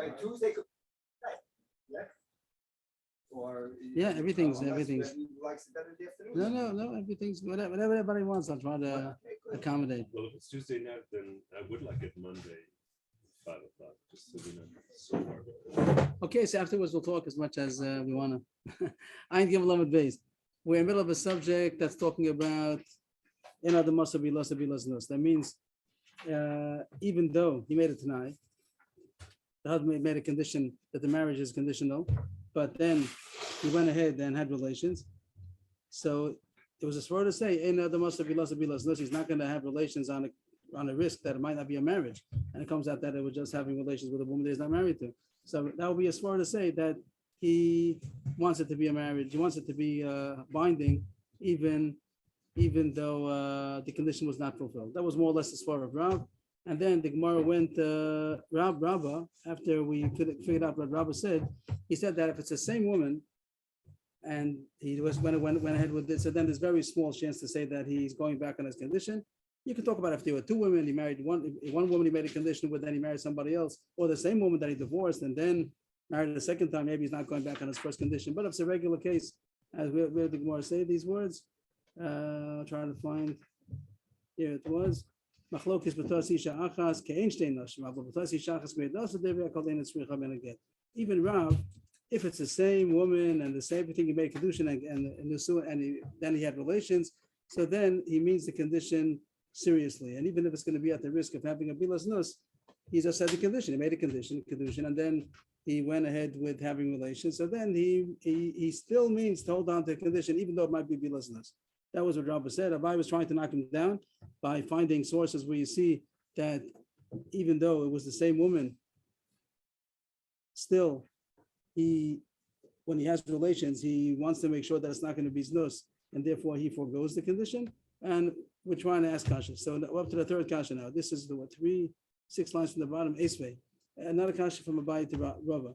And Tuesday could be right. Yeah. Or Yeah, everything's. He likes it better in the afternoon. No. Everything's whatever everybody wants. I'll try to Okay, good. accommodate. Well, if it's Tuesday night, then I would like it Monday, 5 o'clock, just so we know so far. Okay, so afterwards we'll talk as much as we want to. I ain't giving love base. We're in the middle of a subject that's talking about the must be lost. That means even though he made it tonight, the husband made a condition that the marriage is conditional, but then he went ahead and had relations. So it was a swear to say, the must be lost. He's not going to have relations on a risk that it might not be a marriage, and it comes out that it was just having relations with a woman that he's not married to. So that would be a swear to say that he wants it to be a marriage. He wants it to be binding, even though the condition was not fulfilled. That was more or less the swear of Rav. And then the Gemara went Rabba, after we figured out what Rabba said. He said that if it's the same woman, and he went ahead with this, so then there's very small chance to say that he's going back on his condition. You can talk about if there were two women, he married one woman he made a condition with, then he married somebody else, or the same woman that he divorced and then married a second time, maybe he's not going back on his first condition. But if it's a regular case, as where the Gemara say these words, trying to find, here it was. Even Rav, if it's the same woman and the same thing, he made condition and then he had relations, so then he means the condition seriously. And even if it's going to be at the risk of having a bilas nus, he just had the condition. He made a condition, and then he went ahead with having relations. So then he still means to hold on to the condition, even though it might be bilas nus. That was what Rabbi said. Abai was trying to knock him down by finding sources where you see that even though it was the same woman, still when he has relations, he wants to make sure that it's not going to be znus, and therefore he forgoes the condition. And we're trying to ask kasha. So we're up to the third kasha now. This is the 6 lines from the bottom. Esvei. Another kasha from Abai to Rava.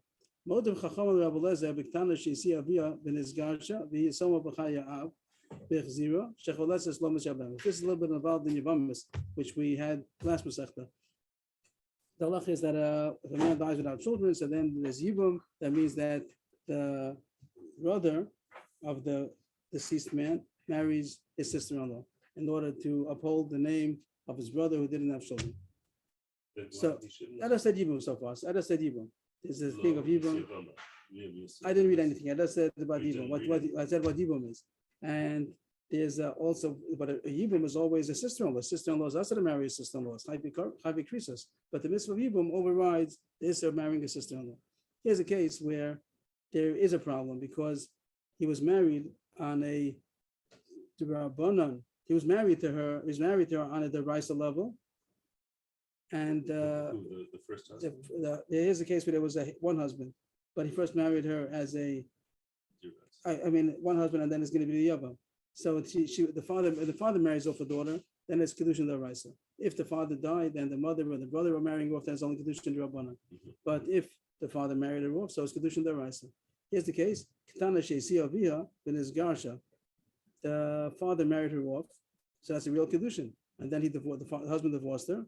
Modim chacham Rabbi Lezer b'ktana sheisi avia v'nizgarsha v'yisoma b'chaya av b'chzira shecholetzes lo mishabem. This is a little bit involved in Yavamis, which we had last Masechta. The halach is that if a man dies without children, so then there's yibum. That means that the brother of the deceased man marries his sister-in-law in order to uphold the name of his brother who didn't have children. So I just said yibum so far. I just said yibum. There's a thing of yibum. I didn't read anything. I just said about yibum. What I said what yibum is, and there's also, but a yibum is always a sister-in-law. Sister-in-law is also to marry a sister-in-law. It's chayvi krisos. But the mitzvah of yibum overrides the issue of marrying a sister-in-law. Here's a case where there is a problem because he was married on a Rabbanan. He was married to her. He was married to her on a deraisa level. And the first husband. Here's a case where there was one husband, but he first married her as one husband, and then it's going to be the Yava. So the father marries off a daughter, then it's kedushin deraisa. If the father died, then the mother or the brother are marrying off, then it's only kedushin derabbanan. But if the father married her off, so it's kedushin deraisa. Here's the case: Ketana sheisi aviha v'nizgarsha. The father married her off, so that's a real kedushin. And then the husband divorced her,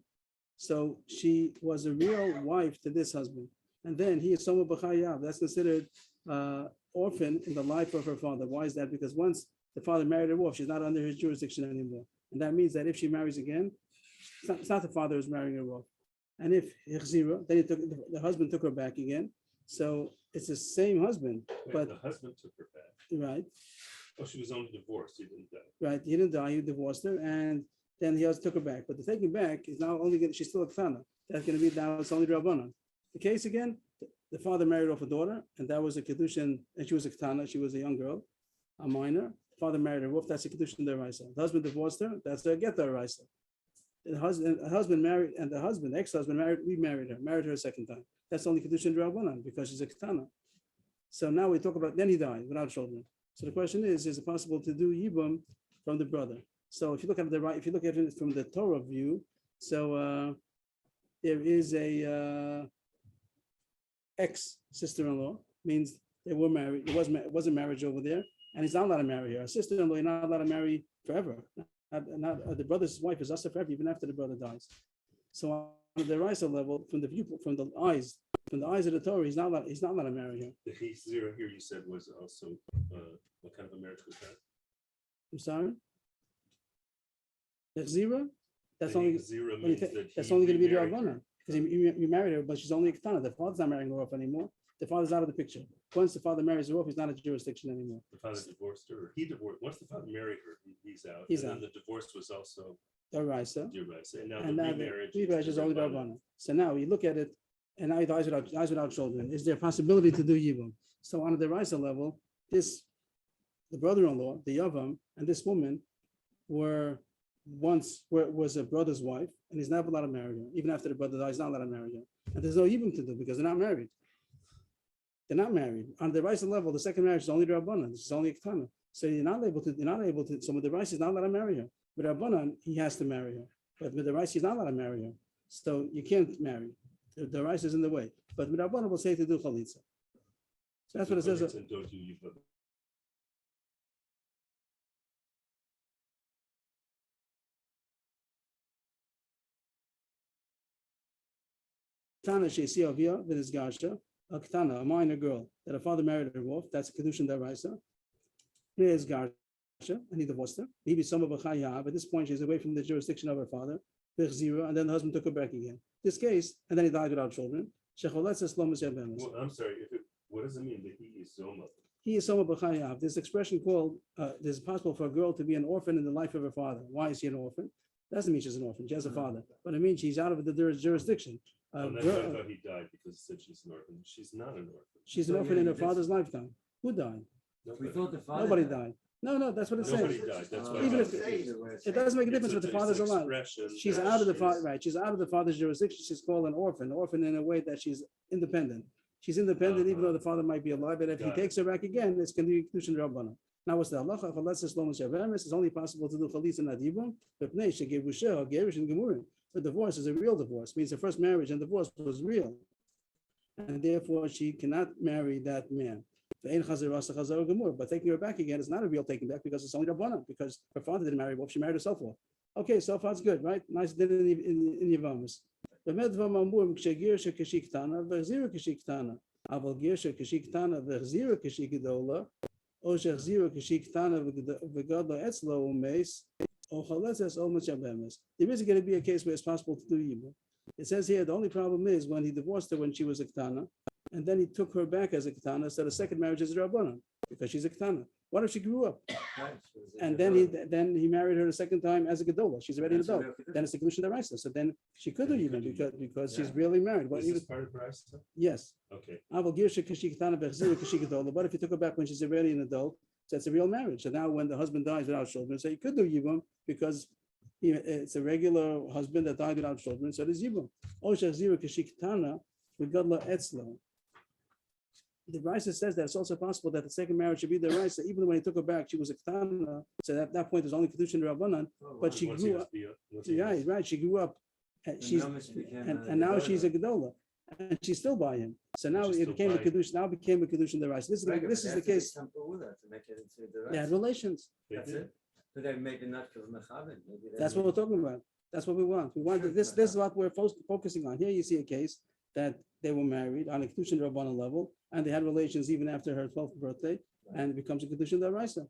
so she was a real wife to this husband. And then he is soma b'chayav. That's considered orphan in the life of her father. Why is that? Because once the father married her off, she's not under his jurisdiction anymore. And that means that if she marries again, it's not the father who's marrying her off. And if Hichzira, then the husband took her back again. So it's the same husband. But the husband took her back. Right. Oh, she was only divorced. He didn't die. Right. He didn't die. He divorced her. And then he also took her back. But the taking back is now only she's still a Ktana. That's going to be now, it's only Rabbanan. The case again, the father married off a daughter, and that was a Kedushin, and she was a Ktana, she was a young girl, a minor. The father married her off, that's a Kedushin deraisa. The husband divorced her, that's a get deraisa. The husband married, and the ex-husband remarried her a second time. That's only Kedushin Rabbanan because she's a Ktana. So now we talk about, then he died without children. So the question is it possible to do Yibum from the brother? So if you look at it from the Torah view, so there is a ex-sister-in-law, means they were married, it was a marriage over there, and he's not allowed to marry her. A sister-in-law, you're not allowed to marry forever. The brother's wife is also forever, even after the brother dies. So the Raisa level, from the viewpoint, from the eyes of the Torah, he's not allowed to marry her. The he zero here you said was also, what kind of a marriage was that? I'm sorry? The zero? That's The only, zero when you means take- that that's he only gonna be the remarried her. Rabbanah, because you married her, but she's only a Ketana. The father's not marrying her off anymore. The father's out of the picture. Once the father marries her off, he's not a jurisdiction anymore. The father divorced her, or he divorced, once the father married her, he's out. He's And out. then the divorce was also, The Raisa. you're right, and now And the now remarriage. the remarriage is only Rabbanan. Rabbanah. So now you look at it, and now he dies without children. Is there a possibility to do Yibum? So on the Raisa level, the brother-in-law, the Yavam, and this woman was a brother's wife, and he's never allowed to marry her. Even after the brother dies, he's not allowed to marry her. And there's no Yibum to do because they're not married. They're not married. On the Raisa level, the second marriage is only the Rabbanan. This is only a Ketana. So you're not able to, so with the Raisa, he's not allowed to marry her. With Rabbanan, he has to marry her. But with the Raisa, he's not allowed to marry her. So you can't marry. The Raisa is in the way. But with Rabbanan, we'll say to do Chalitza. So that's what it says. And don't do Yibum. Tana Shesia Avia Vidisgasha, a Ketana, a minor girl that her father married her off. That's a Kedushin Daraisa. Is Gasha, and he divorced her. Maybe some of At this point, she's away from the jurisdiction of her father. And then the husband took her back again. This case, and then he died without children. Well, I'm sorry, what does it mean that he is Zoma? He is Soma B'chayav. There's an expression called, there's possible for a girl to be an orphan in the life of her father. Why is she an orphan? Doesn't mean she's an orphan. She has a father. But it means she's out of the jurisdiction. And that's why I thought he died because it said she's an orphan. She's not an orphan. She's an orphan in her father's lifetime. Who died? We thought the father. Nobody died. No, that's what it Nobody says. died, that's why. Even if It's it doesn't make a difference a- if the it's father's an alive. expression She's that out of the she's- father, right? She's out of the father's jurisdiction. She's called an orphan. Orphan in a way that she's independent. She's independent even though the father might be alive. And if he Got it. takes her back again, it's going to be Kedushin Rabbana. Now, what's the halacha? If let's say it's only possible to do chalitza and adibum. But divorce is a real divorce. Means the first marriage and divorce was real, and therefore she cannot marry that man. But taking her back again is not a real taking back because it's only Rabbana, because her father didn't marry her off, she married herself off. Okay, so far it's good, right? Nice did in Yavamas. There is going to be a case where it's possible to do Yibum. It says here the only problem is when he divorced her when she was a Ketana, and then he took her back as a Ketana, so the second marriage is a Rabbanan, because she's a Ketana. What if she grew up? And then he married her the second time as a Gedola. She's already an adult. Then it's a Kedushin Daraisa. So then she could do Yibum because she's really married. But Is this part of Brasta? yes. Okay. But if you took her back when she's already an adult, so it's a real marriage. So now when the husband dies without children, so you could do Yibum because it's a regular husband that died without children, so there's Yibum. The Raisa says that it's also possible that the second marriage should be the Raisa, even when he took her back, she was a Ketana, so at that point there's only Kedushin Rabbanan, but she Once he grew was up. once he Yeah, was- he's right. She grew up, and now she's a Gedola, and she's still by him. So now She's it still became a by him. Kedushin. Now became a Kedushin the Raisa. This is the case. They had relations. That's it. But they maybe not give them a chavin. That's what we're talking about. That's what we want. We want this. This is what we're focusing on. Here you see a case that they were married on a Kedushin Rabbana level, and they had relations even after her 12th birthday, and it becomes a Kedushin Daraisa.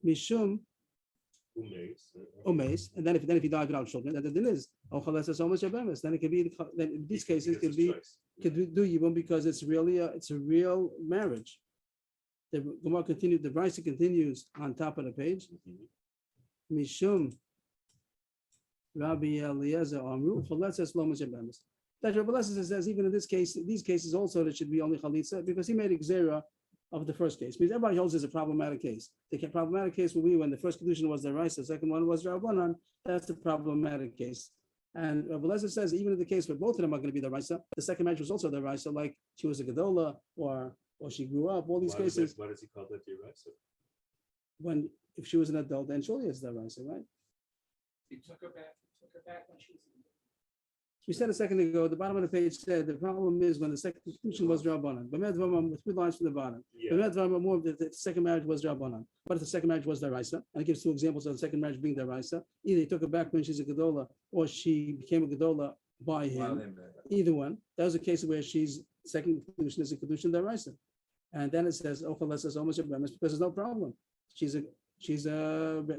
Mishum Omeis, and then if he died without children, then it is then it could be. Then in these cases Because could it's be choice. could do Yibum because it's really it's a real marriage. The Gemara continued. The Brisa continues on top of the page. Mhm. Mishum Rabbi Eliezer Amru Chaletzes Lo Meshabemes. That Rabbi Eliezer says even in this case, these cases also there should be only chalitza because he made a gzera of the first case. Because everybody holds it's a problematic case. The problematic case will be when the first condition was the rice, the second one was Rabbanan. That's the problematic case. And Rabbi Eliezer says even in the case where both of them are going to be the rice, the second marriage was also the rice, like she was a gedola or she grew up. All these cases. Why does he call that the Raisa? When if she was an adult, then surely it's the rice, right? He took her back when she was. We said a second ago, the bottom of the page said the problem is when the second conclusion was Rabbanan. But with 3 lines from the bottom. Yeah, The second marriage was Rabbanan. But if the second marriage was Daraisa, and it gives 2 examples of the second marriage being Daraisa, either he took her back when she's a Gedola, or she became a Gedola by him. Either one. That was a case where she's second conclusion is a Kedushin Daraisa. And then it says, Ochalas is almost a premise because there's no problem. She's a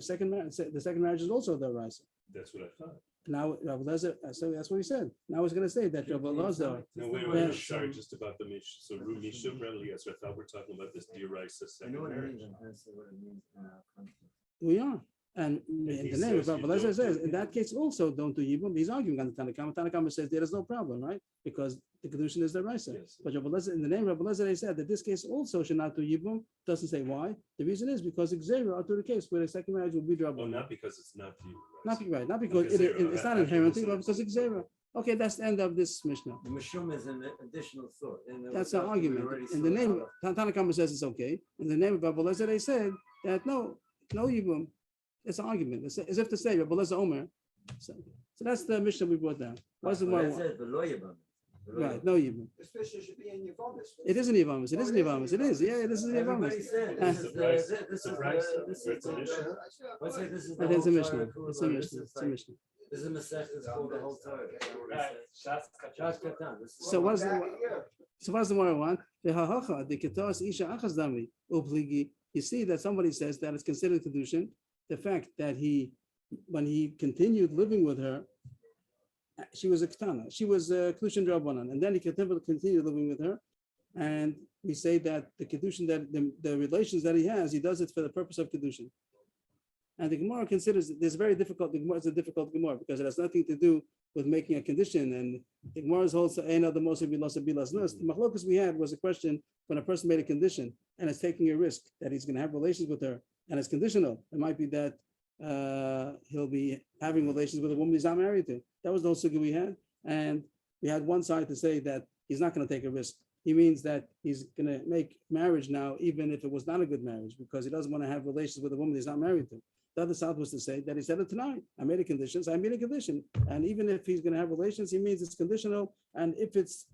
second marriage. The second marriage is also Daraisa. that's what I thought. Now, Rabbi Lezer, so that's what he said. Now he's going to say that Rabbi Lezer. No, wait, Yeah. sorry, just about the Mish. So Ru Mishum Remli, so I thought we're talking about this Diraisa I second know what it marriage. means, I'm trying to say what it means in our country. We are. And he in the name of says Rabbi you Lezer don't says, do in that case also don't do Yibum. He's arguing on the Tanakama. Tanakama says there is no problem, right? Because the Kedushin is the Raisa. Yes. But Rabbi Lezer, in the name of Rabbi Lezer, they said that this case also should not do Yibum. Doesn't say why. The reason is because Xavier are to the case where the second marriage will be Rabbi. Oh, not because it's not you. Not right, not because Because it's not I- I inherently, also- but because Xavier. Okay, that's the end of this Mishnah. The Mishum is an additional thought. and there That's was an something we argument. already In the saw name, out Tanakama says it's okay. In the name of Rabbi Lezer, they said that no Yibum. It's an argument. It's as if to say Rabbi Lezer Omer. So that's the Mishnah we brought down. What's the But more? that's it, the lawyer bump. Right, no Yibum. This fish should be in your vomit. It isn't Yavamas. It isn't Yavamas. It is. Yeah, this is Everybody Yavamas. said, Uh, this is Surprise. the, this is Surprise. the, this is It's a the, mission. let's say this is I the think it's a whole Mishnah. Torah. It's a This Mishnah. is It's a like- Mishnah. This is a Masech that's called the whole Torah. Is that what it says? Shas Katan. This is- So what is the more I want? The hahacha, the ketos isha achas dami upligi. You see that somebody says that it's considered kedushin. The fact that when he continued living with her, she was a ketana. She was a kedushin drabanan, and then he continued living with her. And we say that the kedushin, that the relations that he has, he does it for the purpose of kedushin. And the Gemara considers this very difficult. The Gemara is a difficult Gemara because it has nothing to do with making a condition. And the Gemara's also the most of bilas nus. The machlokas we had was a question when a person made a condition and is taking a risk that he's going to have relations with her, and it's conditional. It might be that he'll be having relations with a woman he's not married to. That was the whole sugya we had. And we had one side to say that he's not going to take a risk. He means that he's going to make marriage now, even if it was not a good marriage, because he doesn't want to have relations with a woman he's not married to. The other side was to say that he said it tonight. I made a condition, so I made a condition. And even if he's going to have relations, he means it's conditional. And if it's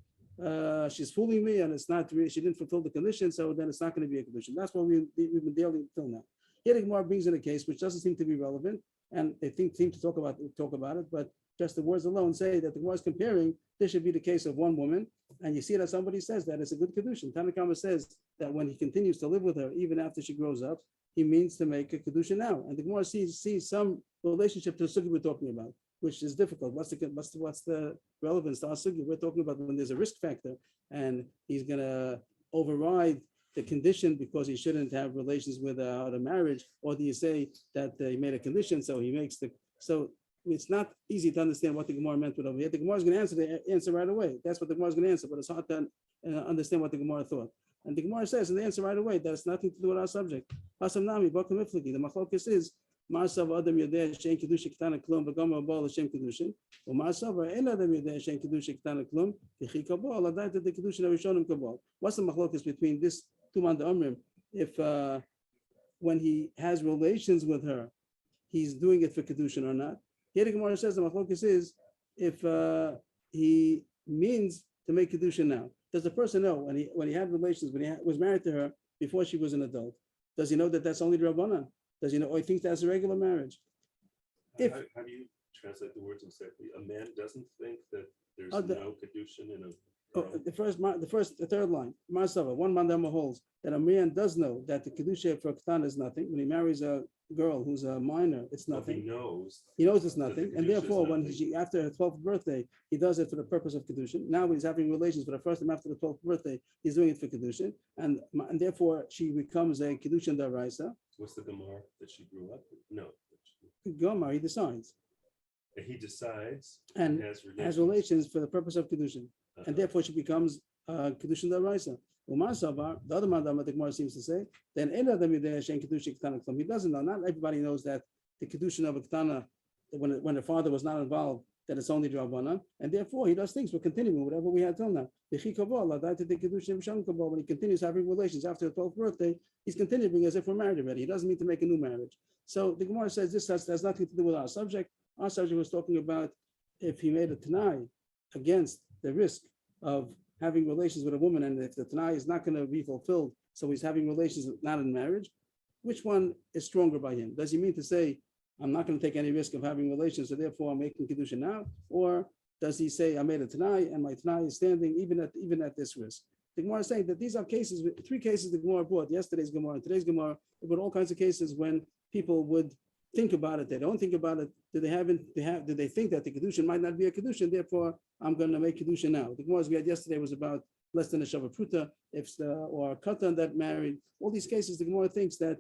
she's fooling me and it's not really, she didn't fulfill the condition, so then it's not going to be a condition. That's what we've been dealing until now. Here the Gemara brings in a case which doesn't seem to be relevant, and they seem to talk about it, but just the words alone say that the Gemara is comparing. This should be the case of one woman, and you see that somebody says that it's a good kedushin. Tanakama says that when he continues to live with her, even after she grows up, he means to make a kedushin now. And the Gemara sees some relationship to the sugi we're talking about, which is difficult. What's the relevance to our sugi? We're talking about when there's a risk factor, and he's gonna override the condition because he shouldn't have relations without a marriage, or do you say that he made a condition, so he makes so it's not easy to understand what the Gemara meant with over here. The Gemara is going to answer the answer right away. That's what the Gemara is going to answer, but it's hard to understand what the Gemara thought. And the Gemara says in the answer right away that it's nothing to do with our subject. Hasam nami bakum ifliki. The machlokes is Ma'asav adam yodeh shein kedusha ketana klum v'gama ba'al l'shem kedushin. U'ma'asav ein adam yodeh shein kedusha ketana klum v'chi kabal l'adayta de kedushin arishonim kabal. What's the machlokes between this two man the omrim? If when he has relations with her, he's doing it for kedushin or not? Here the Gemara says the machlokes is if he means to make kedushin now. Does the person know when he had relations, when he was married to her before she was an adult? Does he know that that's only Rabbanan? Does he know, or he thinks that's a regular marriage? How do you translate the words exactly? A man doesn't think that there's no kedushin in a girl? The third line, Marsava, one mandama holds that a man does know that the kedusha for Ketan is nothing. When he marries a girl who's a minor, it's Well, nothing. he knows. He knows it's that the nothing, kedusha and is therefore, when nothing. she after her 12th birthday, he does it for the purpose of kedushin. Now, when he's having relations for the first time after the 12th birthday, he's doing it for kedushin, and therefore she becomes a kedushin daraisa. What's the Gemara that she grew up with? No. Gomar, he decides He decides and has relations for the purpose of kedushin, Uh-huh. and therefore she becomes kedushin daraisa. The other mandam that the Gemara seems to say, then he doesn't know. Not everybody knows that the kedushin of a ketana, when the father was not involved, that it's only Rabbanan, and therefore he does things. We're continuing whatever we had till now. When he continues having relations after the 12th birthday, he's continuing as if we're married already. He doesn't mean to make a new marriage. So the Gemara says this has nothing to do with our subject. Our subject was talking about if he made a Tanai against the risk of having relations with a woman, and if the Tanai is not going to be fulfilled, so he's having relations not in marriage, which one is stronger by him? Does he mean to say, I'm not going to take any risk of having relations, so therefore I'm making Kedusha now? Or does he say, I made a Tanai, and my Tanai is standing even at this risk? The Gemara is saying that these are cases, three cases the Gemara brought, yesterday's Gemara and today's Gemara, but all kinds of cases when people would think about it, they don't think about it, do they think that the Kedushin might not be a Kedushin, therefore I'm going to make Kedushin now? The Gemara we had yesterday was about less than a Shava Pruta, or a Katan that married. All these cases, the Gemara thinks that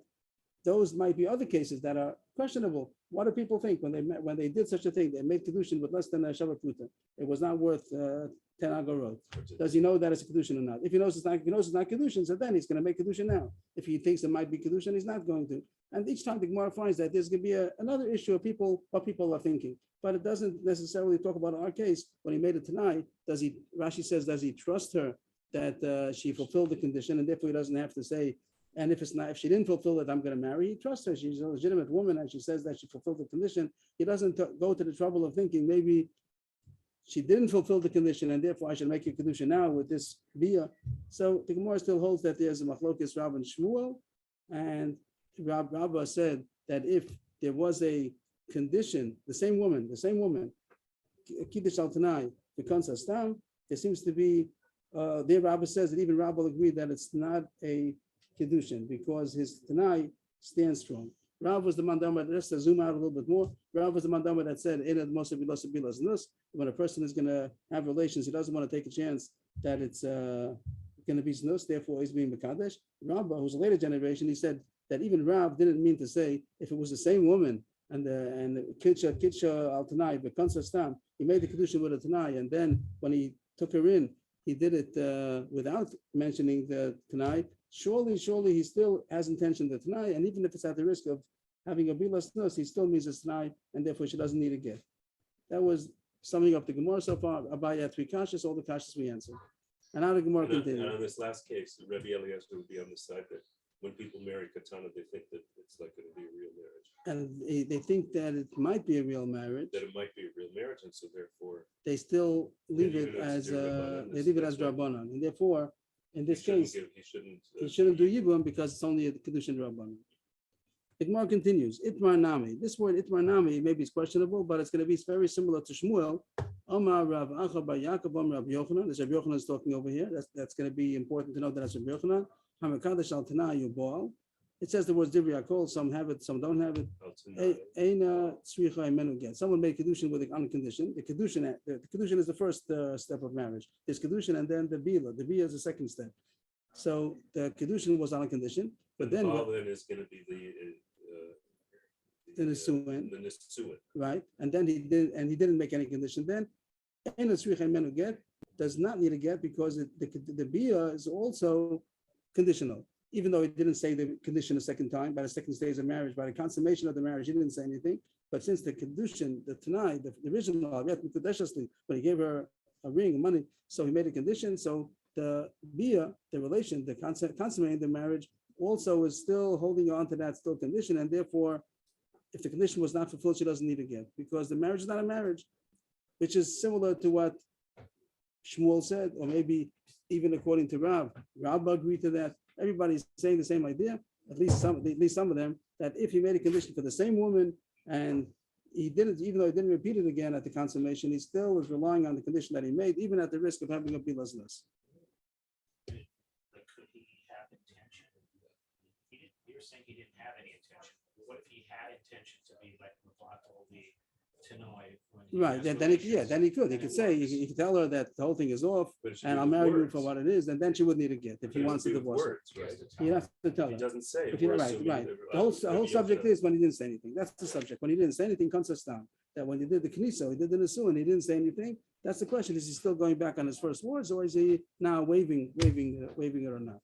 those might be other cases that are questionable. What do people think when they did such a thing? They made Kedushin with less than a Shava Pruta. It was not worth 10 agorot. Does he know that it's a Kedushin or not? If he knows it's not Kedushin, so then he's going to make Kedushin now. If he thinks it might be Kedushin, he's not going to. And each time the Gemara finds that there's going to be another issue of what people are thinking. But it doesn't necessarily talk about our case. When he made it tonight, Rashi says, does he trust her that she fulfilled the condition, and therefore he doesn't have to say, and if she didn't fulfill it, I'm going to marry. He trusts her. She's a legitimate woman, and she says that she fulfilled the condition. He doesn't go to the trouble of thinking maybe she didn't fulfill the condition, and therefore I should make a kedusha now with this bia. So the Gemara still holds that there's a machlokes Rav and Shmuel, and Rabba said that if there was a condition, the same woman, kiddush al tanai becomes a stam, there seems to be. There Rabba says that even Rabba will agree that it's not a kedushin because his tanai stands strong. Rav was the mandama, just to zoom out a little bit more, Rav was the mandama that said, when a person is going to have relations, he doesn't want to take a chance that it's going to be znus, therefore he's being Mekadesh. Rabba, who's a later generation, he said that even Rav didn't mean to say if it was the same woman and Kitsha al Tanai, the Kansa Stam, he made the Kedushin with a Tanai, and then when he took her in, he did it without mentioning the Tanai. Surely he still has intention the Tanai, and even if it's at the risk of having a bilas nus, he still means a Tanai, and therefore she doesn't need a get. That was summing up the Gemara so far. Abai had three kashas, all the kashas we answered. And now the Gemara continues. And on this last case, Rabbi Eliezer would be on the side that when people marry katana, they think that it's like going to be a real marriage. And they think that it might be a real marriage. That it might be a real marriage, and so therefore they still leave it as Rabbanan, and therefore, in this case, he shouldn't do Yibum because it's only a Kedushin Rabbanan. The Gemara continues. Itmar Nami. This word Itmar Nami maybe is questionable, but it's going to be very similar to Shmuel. Omar Rav Acha bar Yaakov Rav Yochanan. There's Rav Yochanan is talking over here. That's going to be important to know that that's Rav Yochanan. Hamakadosh al Tanai Yubal. It says the words Divri Akol. Some have it, some don't have it. Eina tzricha imenu get. Someone made kedushin with an unconditioned. The kedushin is the first step of marriage. There's kedushin and then the bila. The bila is the second step. So the kedushin was on a condition, but then is going to be the nisuin, right? And then he didn't make any condition. Then eina tzricha imenu get does not need a get because the bia is also conditional. Even though he didn't say the condition a second time, by the second stage of marriage, by the consummation of the marriage, he didn't say anything. But since the condition, the Tanai, the original, when he gave her a ring, money, so he made a condition. So the bia, the relation, the consummating the marriage, also is still holding on to that still condition. And therefore, if the condition was not fulfilled, she doesn't need to get, because the marriage is not a marriage, which is similar to what Shmuel said, or maybe even according to Rav. Rav agreed to that. Everybody's saying the same idea, at least some of them, that if he made a condition for the same woman and he didn't, even though he didn't repeat it again at the consummation, he still was relying on the condition that he made, even at the risk of having a bilasness. But could he have intention? You're saying he didn't have any intention. What if he had intention to be like Mavato, the Tanoi? Right, then he could. He could say, he could tell her that the whole thing is off, and I'll marry you for what it is, and then she would need a get if he wants to divorce her. He has to tell her. He doesn't say. Right. The whole subject is when he didn't say anything. That's the subject. When he didn't say anything, consistent. That when he did the kniso, he did the nesu, and he didn't say anything. That's the question: is he still going back on his first words, or is he now waving it or not?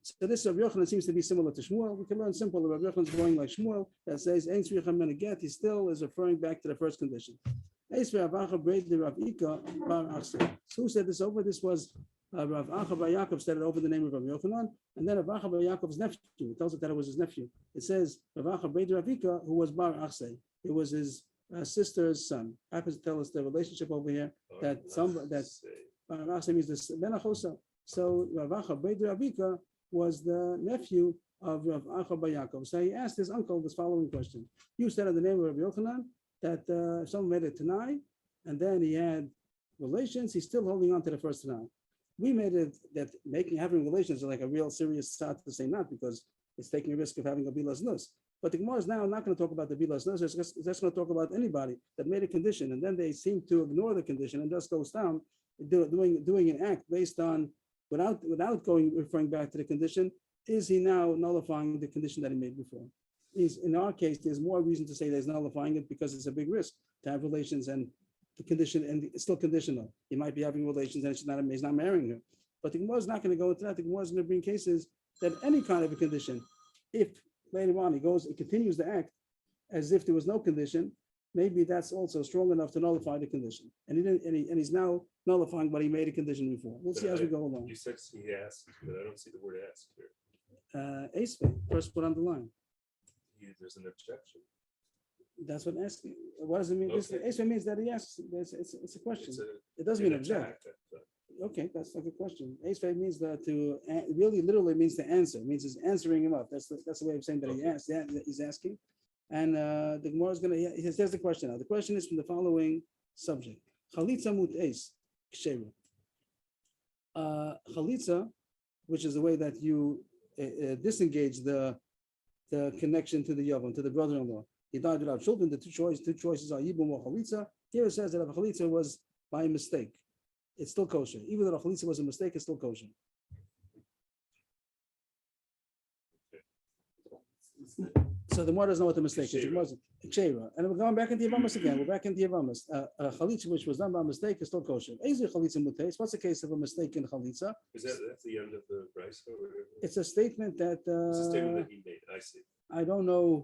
So this Rav Yochanan seems to be similar to Shmuel. We can learn simple. Rav Yochanan is going like Shmuel that says "Ein tzricha men get." He still is referring back to the first condition. So who said this over? This was Rav Acha bar Yaakov said it over the name of Rav Yochanan, and then Rav Acha bar Yaakov's nephew. It tells us that it was his nephew. It says Rav Acha bar Ravika, who was bar Achse. It was his sister's son. Happens to tell us the relationship over here that Rashi means this Benachosa. So Rav Acha Beid Ravika was the nephew of Rav Acha Bar Yaakov. So he asked his uncle this following question. You said in the name of Rabbi Yochanan that if someone made a Tanai and then he had relations, he's still holding on to the first Tanai. We made it that having relations is like a real serious sat to say not because it's taking a risk of having a bilas nus. But the Gemara is now not going to talk about the bilas nus. It's just going to talk about anybody that made a condition and then they seem to ignore the condition and just goes down doing an act based on without referring back to the condition. Is he now nullifying the condition that he made before? In our case, there's more reason to say that he's nullifying it because it's a big risk to have relations and the condition and it's still conditional. He might be having relations and he's not marrying her. But the Gemara is not going to go into that. The Gemara is going to bring cases that any kind of a condition, if later on he continues to act as if there was no condition, maybe that's also strong enough to nullify the condition. And he didn't, and he's now nullifying what he made a condition before. We'll see as we go along. You said he asked, but I don't see the word ask here. Esfe, first put on the line. There's an objection. That's what asking. What does it mean? Okay. Esfe means that he asks. It's a question. It's It doesn't an mean object. attack, I thought. Okay, that's like a question. Esfe means that really literally means to answer. It means he's answering him up. That's the way of saying that he asked. That he's asking. And the Gemara is going to. He says the question now. The question is from the following subject: Chalitza mut eis ksheru. Chalitza, which is the way that you disengage the connection to the yavam, to the brother-in-law. He died without children. The two choices are yibum or chalitza. Here it says that if a chalitza was by mistake, it's still kosher. Even though a chalitza was a mistake, it's still kosher. So the more doesn't know what the mistake is. It wasn't Kshera. And we're going back into Yavamas again. We're back into Yavamas. A chalitza which was done by mistake is still kosher. Ezi chalitza muteis. What's the case of a mistake in chalitza? Is that's the end of the price? It's a statement that. It's a statement that he made. I see. I don't know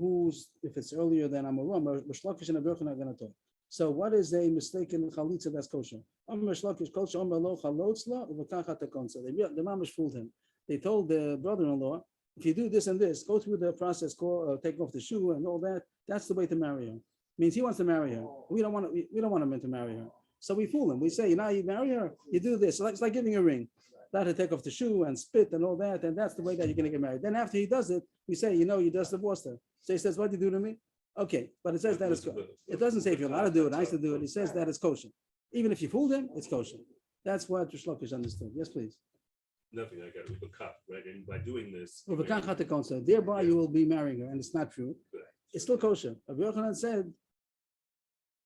if it's earlier than Amoram. Mishlokish and Avirchan are going to talk. So what is a mistake in chalitza that's kosher? Mishlokish kosher. Lo chalotzla uvakachat tekonsa. The mamish fooled him. They told the brother-in-law, if you do this and this, go through the process, take off the shoe and all that. That's the way to marry her. Means he wants to marry her. We don't want him to marry her. So we fool him. We say, you marry her, you do this. It's like giving a ring. Let her take off the shoe and spit and all that, and that's the way that you're going to get married. Then after he does it, we say, you just divorced her. So he says, what did you do to me? Okay, but it says that it doesn't say if you're allowed to do it, I used to do it. It says that it's kosher. Even if you fooled him, it's kosher. That's what Rish Lakish understood. Yes, please. Nothing. I got to cut, right? And by doing this, thereby you will be marrying her, and it's not true. It's still kosher. Rabbi Yochanan said,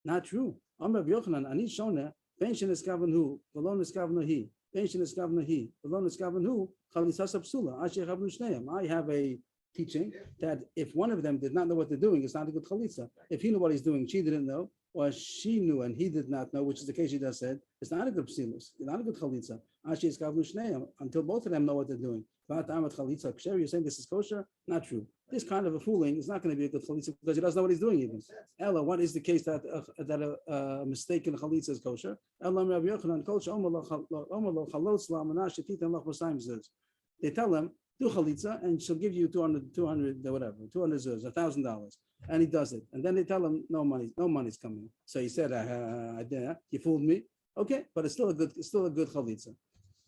not true. Rabbi Yochanan, ani shona, pension is kavan hu, velon is kavan he, pension is kavan he, velon is kavan hu, chalisas absula, asher chavnu shneim. I have a teaching that if one of them did not know what they're doing, it's not a good chalitza. If he knew what he's doing, she didn't know, or she knew and he did not know, which is the case she just said, it's not a good psilus, it's not a good chalitza. Until both of them know what they're doing. You're saying this is kosher? Not true. This kind of a fooling is not going to be a good chalitza because he doesn't know what he's doing even. Ella, what is the case that a mistake in chalitza is kosher? They tell him, do chalitza and she'll give you 200 whatever, 200 zuz, $1,000. And he does it. And then they tell him, no money's coming. So he said, you fooled me. Okay, but it's still a good chalitza.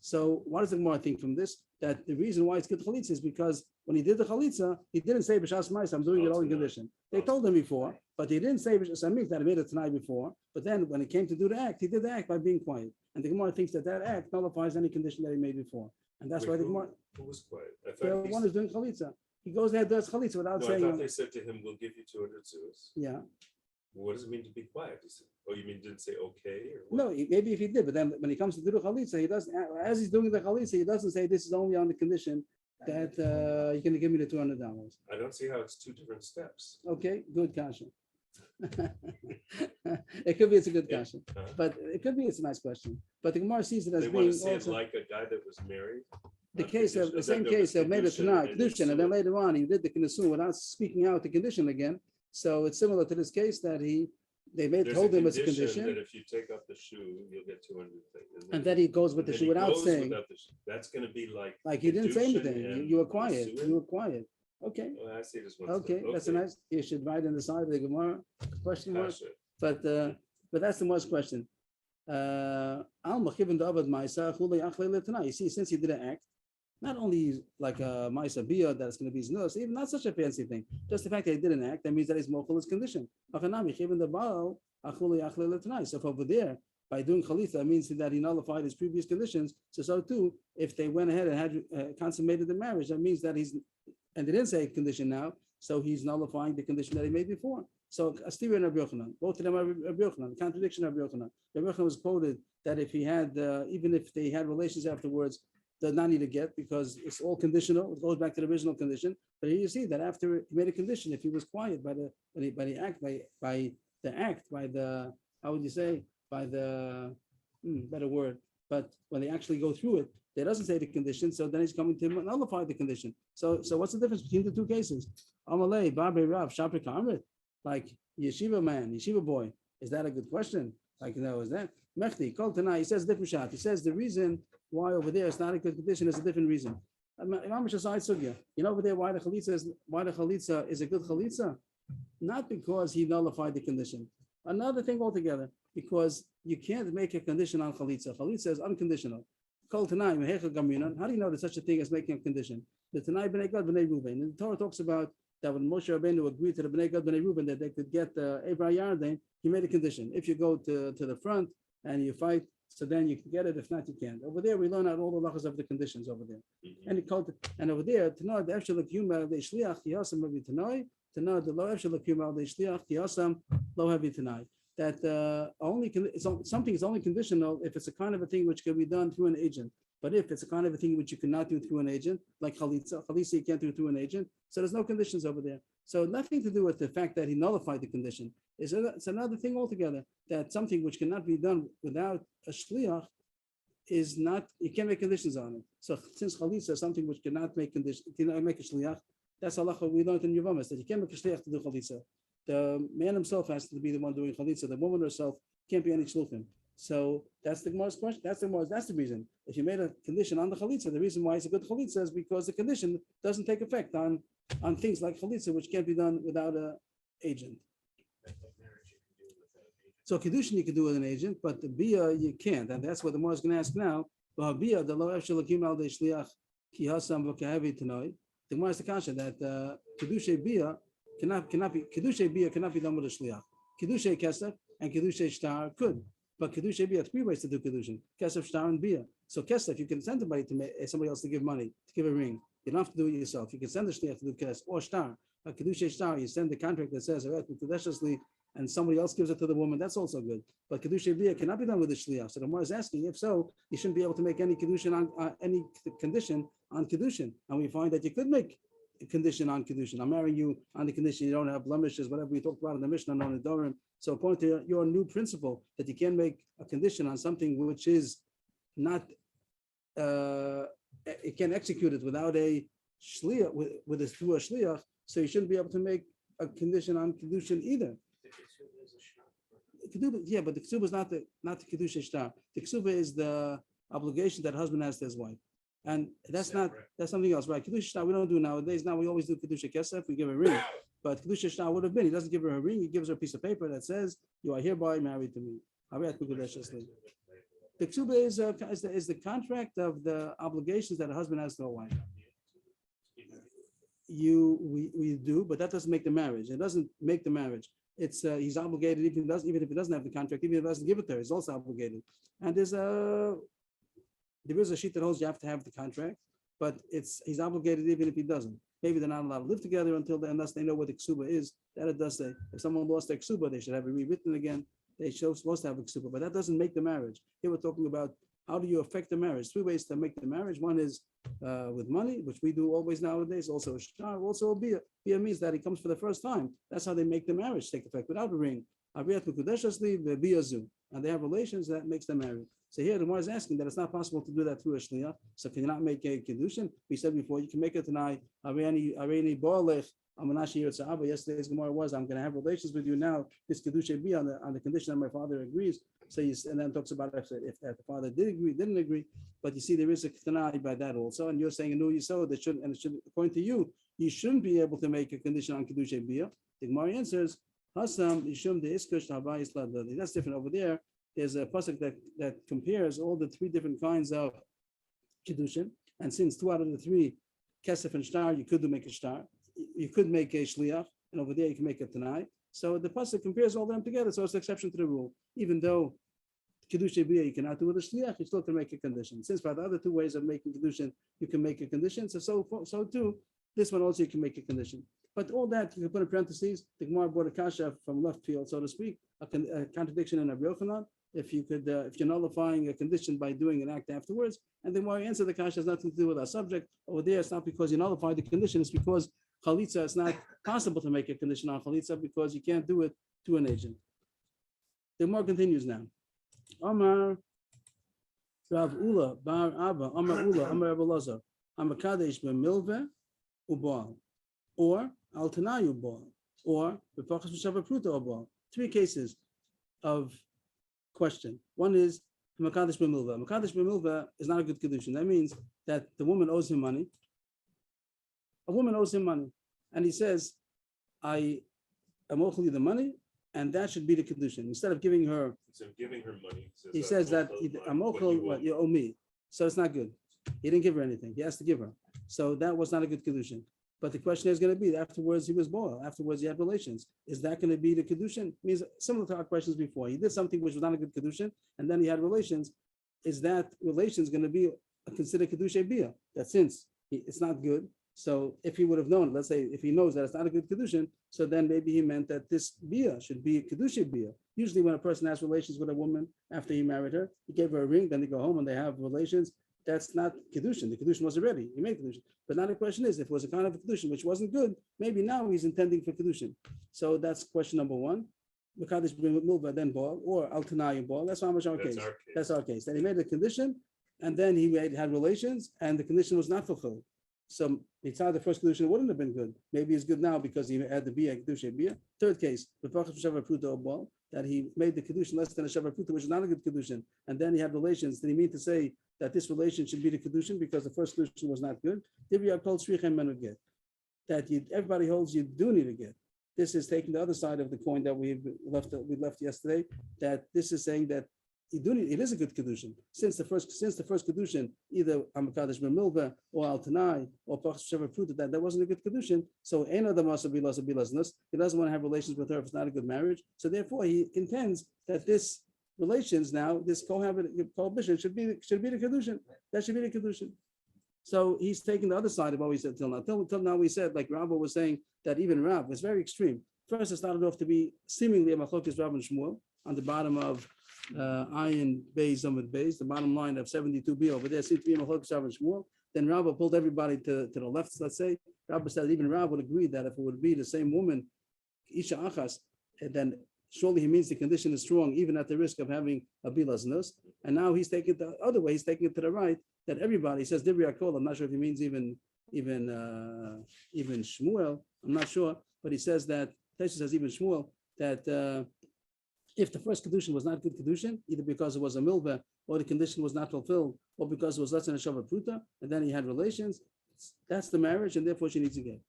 So what does the Gemara think from this? That the reason why it's good chalitza is because when he did the chalitza, he didn't say b'shas ma'is, I'm doing it all in condition. They told him before, but he didn't say b'shas ma'is that he made it tonight before. But then when it came to do the act, he did the act by being quiet. And the Gemara thinks that act nullifies any condition that he made before. And that's why the Gemara. Who was quiet? The one who's doing chalitza. He goes there, does chalitza without saying. I thought they said to him, "We'll give you 200 zuz." Yeah. What does it mean to be quiet? He said, "Oh, you mean didn't say okay?" Or what? No, maybe if he did, but then when he comes to do the chalitza, he doesn't. As he's doing the chalitza, he doesn't say this is only on the condition that you're going to give me the $200. I don't see how it's two different steps. Okay, good kasha. It could be it's a good kasha, but it could be it's a nice question. But the Gemara sees it as They being want to see it also like a guy that was married. the case of the same case they made it tonight condition, and then later on he did the condition without speaking out the condition again. So it's similar to this case that told him it's a condition. That if you take off the shoe, you'll get 200 things. And then he goes with the shoe without saying. That's going to be like you didn't say anything. You were quiet. Kedushin. You were quiet. Okay. Oh, I see this one. Okay, that's a nice. You should write in the side of the Gemara. Question mark. But that's the most question. You see, since he didn't act, not only like a Maisa Bia that's going to be znus, even not such a fancy thing. Just the fact that he didn't act, that means that he's mochel his condition. So if over there, by doing chalitza, that means that he nullified his previous conditions. So too, if they went ahead and had consummated the marriage, that means that he's, and they didn't say condition now, so he's nullifying the condition that he made before. So Astira and Rabbi Yochanan, both of them are Rabbi Yochanan, contradiction of Rabbi Yochanan. Rabbi Yochanan was quoted that if he had, even if they had relations afterwards, does not need to get because it's all conditional. It goes back to the original condition. But here you see that after he made a condition, if he was quiet by the how would you say, by the better word, but when they actually go through it, they doesn't say the condition, so then he's coming to nullify the condition. So what's the difference between the two cases? Amalei, Barbe Rav, Shapir Kamrit, like yeshiva man, yeshiva boy. Is that a good question? Like, no, is that? Mechti, Kol Tanai, he says different shot. He says the reason why over there it's not a good condition is a different reason. You know over there why the chalitza is a good chalitza? Not because he nullified the condition. Another thing altogether, because you can't make a condition on chalitza. Chalitza is unconditional. Kol Tanai, how do you know there's such a thing as making a condition? The Tanai b'nei Gad b'nei Reuven. And the Torah talks about that when Moshe Rabbeinu agreed to the b'nei Gad b'nei Reuven that they could get Ebrah Yarden, he made a condition. If you go to the front and you fight, so then you can get it. If not, you can't. Over there, we learn out all the lachas of the conditions over there. And it called, and over there, Tanoi the Efshel Lakuma the Shliach Yasam Havi Tanoi, Tanoi the Lo Efshel Lakuma the Shliach Yasam Lo Havi Tanoi. That something is only conditional if it's a kind of a thing which can be done through an agent. But if it's a kind of a thing which you cannot do through an agent, like chalitza you can't do through an agent. So there's no conditions over there. So nothing to do with the fact that he nullified the condition. It's another thing altogether, that something which cannot be done without a shliach is not, you can't make conditions on it. So since chalitza is something which cannot make conditions, cannot make a shliach, that's halacha we learned in Yevamos, that you can't make a shliach to do chalitza. The man himself has to be the one doing chalitza. The woman herself can't be any shluchim. So that's the Gemara's question. That's the reason. If you made a condition on the chalitza, the reason why it's a good chalitza is because the condition doesn't take effect on things like chalitza, which can't be done without an agent. So kedushin you can do with an agent, but the bia you can't, and that's what the Gemara is going to ask now. Bia the lo efshel lakim al shliach ki hasam v'kahavi tanoy. The Gemara is the kasha that kedushay bia cannot be done with a shliach. Kedushay kesef and kedushay shtar could. But kedusha bia, 3 ways to do kedushin: kesef, shtar, and bia. So kesef, you can send somebody somebody else to give money, to give a ring. You don't have to do it yourself. You can send the shliach to do kesef or shtar. A kedusha shtar, you send the contract that says and somebody else gives it to the woman. That's also good. But kedusha bia cannot be done with the shliach. So the Gemara is asking, if so, you shouldn't be able to make any kedushin on any condition on kedushin. And we find that you could make a condition on kedushin. I'm marrying you on the condition you don't have blemishes, whatever we talked about in the Mishnah on the Dorim. So according to your new principle that you can make a condition on something which is not, it can execute it without a shliach, through a shliach, so you shouldn't be able to make a condition on kedushin either. Yeah, but the kesuba is not the kedusha shtar. The kesuba is the obligation that husband has to his wife, and that's something else, right? Kedusha shtar we don't do nowadays. Now we always do kedusha kesef. We give a ring. But kedusha shtar would have been. He doesn't give her a ring. He gives her a piece of paper that says, "You are hereby married to me." The kesuba is the contract of the obligations that a husband has to a wife. We do, but that doesn't make the marriage. It doesn't make the marriage. It's he's obligated even if he doesn't have the contract, even if he doesn't give it to her, he's also obligated. And there is a sheet that holds you have to have the contract, but he's obligated even if he doesn't. Maybe they're not allowed to live together unless they know what the ksuba is. That it does say. If someone lost their ksuba, they should have it rewritten again. They're supposed to have a ksuba, but that doesn't make the marriage. Here we're talking about how do you affect the marriage? 3 ways to make the marriage. One is with money, which we do always nowadays. Also a shtar, also a bia. Bia means that he comes for the first time. That's how they make the marriage take effect without a ring. And they have relations that makes them married. So here the Gemara is asking that it's not possible to do that through a shliach. So can you not make a kedushin? We said before you can make it tonight. Yesterday's Gemara was, I'm going to have relations with you now. This kedusha be on the condition that my father agrees. So and then talks about if the father didn't agree. But you see, there is a tanai by that also. And you're saying no, you saw that shouldn't. And it should, according to you, you shouldn't be able to make a condition on kedusha bia. The Gemara answers, Hasam Ishum de Iskosh Habayis Ladadi. That's different over there. There's a pasuk that compares all the three different kinds of kedushin, and since 2 out of the 3, kesef and shtar, you could make a shtar, you could make a shliach, and over there you can make a tanai. So the pasuk compares all them together. So it's an exception to the rule. Even though kedusha bia you cannot do with a shliach, you still can make a condition. Since by the other 2 ways of making kedushin you can make a condition, so too this one also you can make a condition. But all that you can put in parentheses. The Gemara brought a kasha from left field, so to speak, a contradiction in Rabbi Yochanan. If you're nullifying a condition by doing an act afterwards, and then why you answer the kasha has nothing to do with our subject. Over there, it's not because you nullify the condition, it's because chalitza, it's not possible to make a condition on chalitza because you can't do it to an agent. The Gemara continues now. Amar Rav Ula Bar Abba Amar Ula Amar Rabbi Lazar Amar Kadesh b'milveh u'bal, or al tanayu bal, or b'pachas b'shavar pruta u'bal. 3 cases of question. One is Makadesh b'milveh. Makadesh b'milveh is not a good kedushin. That means that the woman owes him money. A woman owes him money, and he says, "I am owing you the money," and that should be the kedushin. Instead of giving her, money, he says that I'm owing what you owe me. So it's not good. He didn't give her anything. He has to give her. So that was not a good kedushin. But the question is going to be, afterwards he was boiled. Afterwards he had relations. Is that going to be the kedushin? Means similar to our questions before. He did something which was not a good kedushin, and then he had relations. Is that relations going to be considered kedusha bia? That since it's not good, so if he would have known, let's say if he knows that it's not a good kedushin, so then maybe he meant that this bia should be kedusha bia. Usually when a person has relations with a woman after he married her, he gave her a ring, then they go home and they have relations. That's not kedushin. The kedushin was already. He made kedushin. But now the question is, if it was a kind of a kedushin which wasn't good, maybe now he's intending for kedushin. So that's question number 1. Mekadesh b'milveh then ball, or al tanai ball. That's our case. That's our case. That he made a condition, and then he had relations, and the condition was not fulfilled. So it's how the first kedushin wouldn't have been good. Maybe it's good now because he had the bia kedusha bia. Third case, that he made the kedushin less than a shavar pruta, which is not a good kedushin, and then he had relations. Did he mean to say that this relation should be the kedushin because the first kedushin was not good? That everybody holds you do need to get. This is taking the other side of the coin that we left yesterday. That this is saying that it is a good kedushin. Since the first kedushin, either Hamakadosh b'milveh or al tanai or pachas shavar pruta, that wasn't a good kedushin. So ein adam asa bilas bilasnus. He doesn't want to have relations with her if it's not a good marriage. So therefore, he intends that this relations now, this cohabitation should be the kedushin. That should be the kedushin. So he's taking the other side of what we said till now. Till now we said, like Rabbi was saying, that even Rav was very extreme. First, it started off to be seemingly a machlokes Rav and Shmuel on the bottom of Ayin Beis Amud Beis, the bottom line of 72b over there seemed to be a machlokes Rav and Shmuel. Then Rabbi pulled everybody to the left. Let's say Rabbi said even Rav would agree that if it would be the same woman, Isha Achas, then surely he means the condition is strong, even at the risk of having a bilas nus. And now he's taking it the other way. He's taking it to the right. That everybody says Dibri Akol. I'm not sure if he means even Shmuel. I'm not sure, but he says that Tesha says even Shmuel that if the first kedushin was not good kedushin, either because it was a milveh or the condition was not fulfilled, or because it was less than a shavar pruta, and then he had relations, that's the marriage, and therefore she needs to get.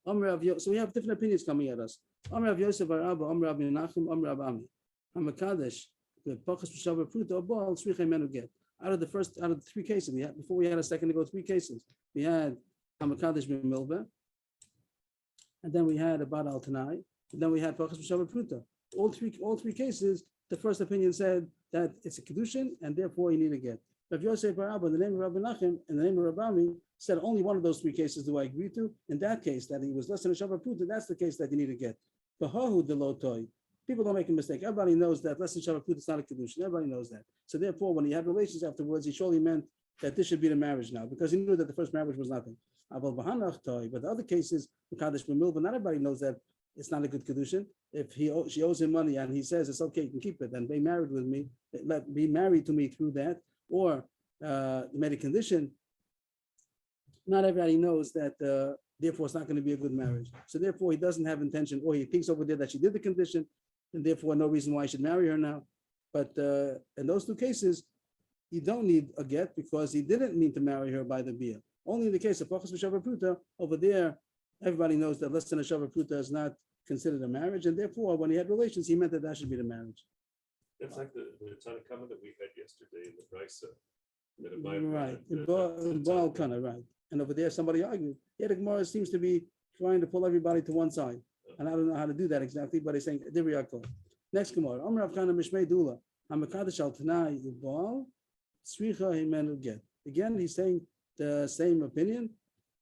So we have different opinions coming at us. Amr Rav Yosef Bar Abba, Amr Rav Menachem, Amr Rav Ami. Hamakadesh, the pachas b'shavar pruta or bal tzrichei menu get. Out of the 3 cases we had, before we had a second ago, 3 cases. We had Hamakadesh b'milveh, and then we had about al tanai, and then we had pachas b'shavar pruta. All three cases, the first opinion said that it's a kedushin, and therefore you need to get. Rav Yosef Bar Abba, in the name of Rav Menachem, in the name of Rav Ami, said only one of those 3 cases do I agree to. In that case, that he was less than a shavar pruta, that's the case that you need to get. B'hahu delotoi. People don't make a mistake. Everybody knows that less than shavar pruta is not a kedushin. Everybody knows that. So therefore, when he had relations afterwards, he surely meant that this should be the marriage now, because he knew that the first marriage was nothing. But the other cases, Mekadesh b'milveh, not everybody knows that it's not a good kedushin. If she owes him money and he says it's okay, you can keep it, then be married with me, be married to me through that, or made a condition. Not everybody knows that. Therefore, it's not going to be a good marriage. So therefore, he doesn't have intention, or he thinks over there that she did the condition, and therefore, no reason why he should marry her now. But in those 2 cases, you don't need a get because he didn't mean to marry her by the bia. Only in the case of pachas b'shavar pruta, over there, everybody knows that less than a shavar pruta is not considered a marriage, and therefore, when he had relations, he meant that that should be the marriage. It's like the Tanakama that we had yesterday in the Brisa. Right, in Baal Kana, right. And over there, somebody argued. Yeah, the Gemara seems to be trying to pull everybody to one side. And I don't know how to do that exactly, but he's saying, Divri Yaakov. Next Gemara, Amr Rav Kana Mishmei Dula, HaMekadosh Al Tanai Baal, Tzricha Himenu Get. Again, he's saying the same opinion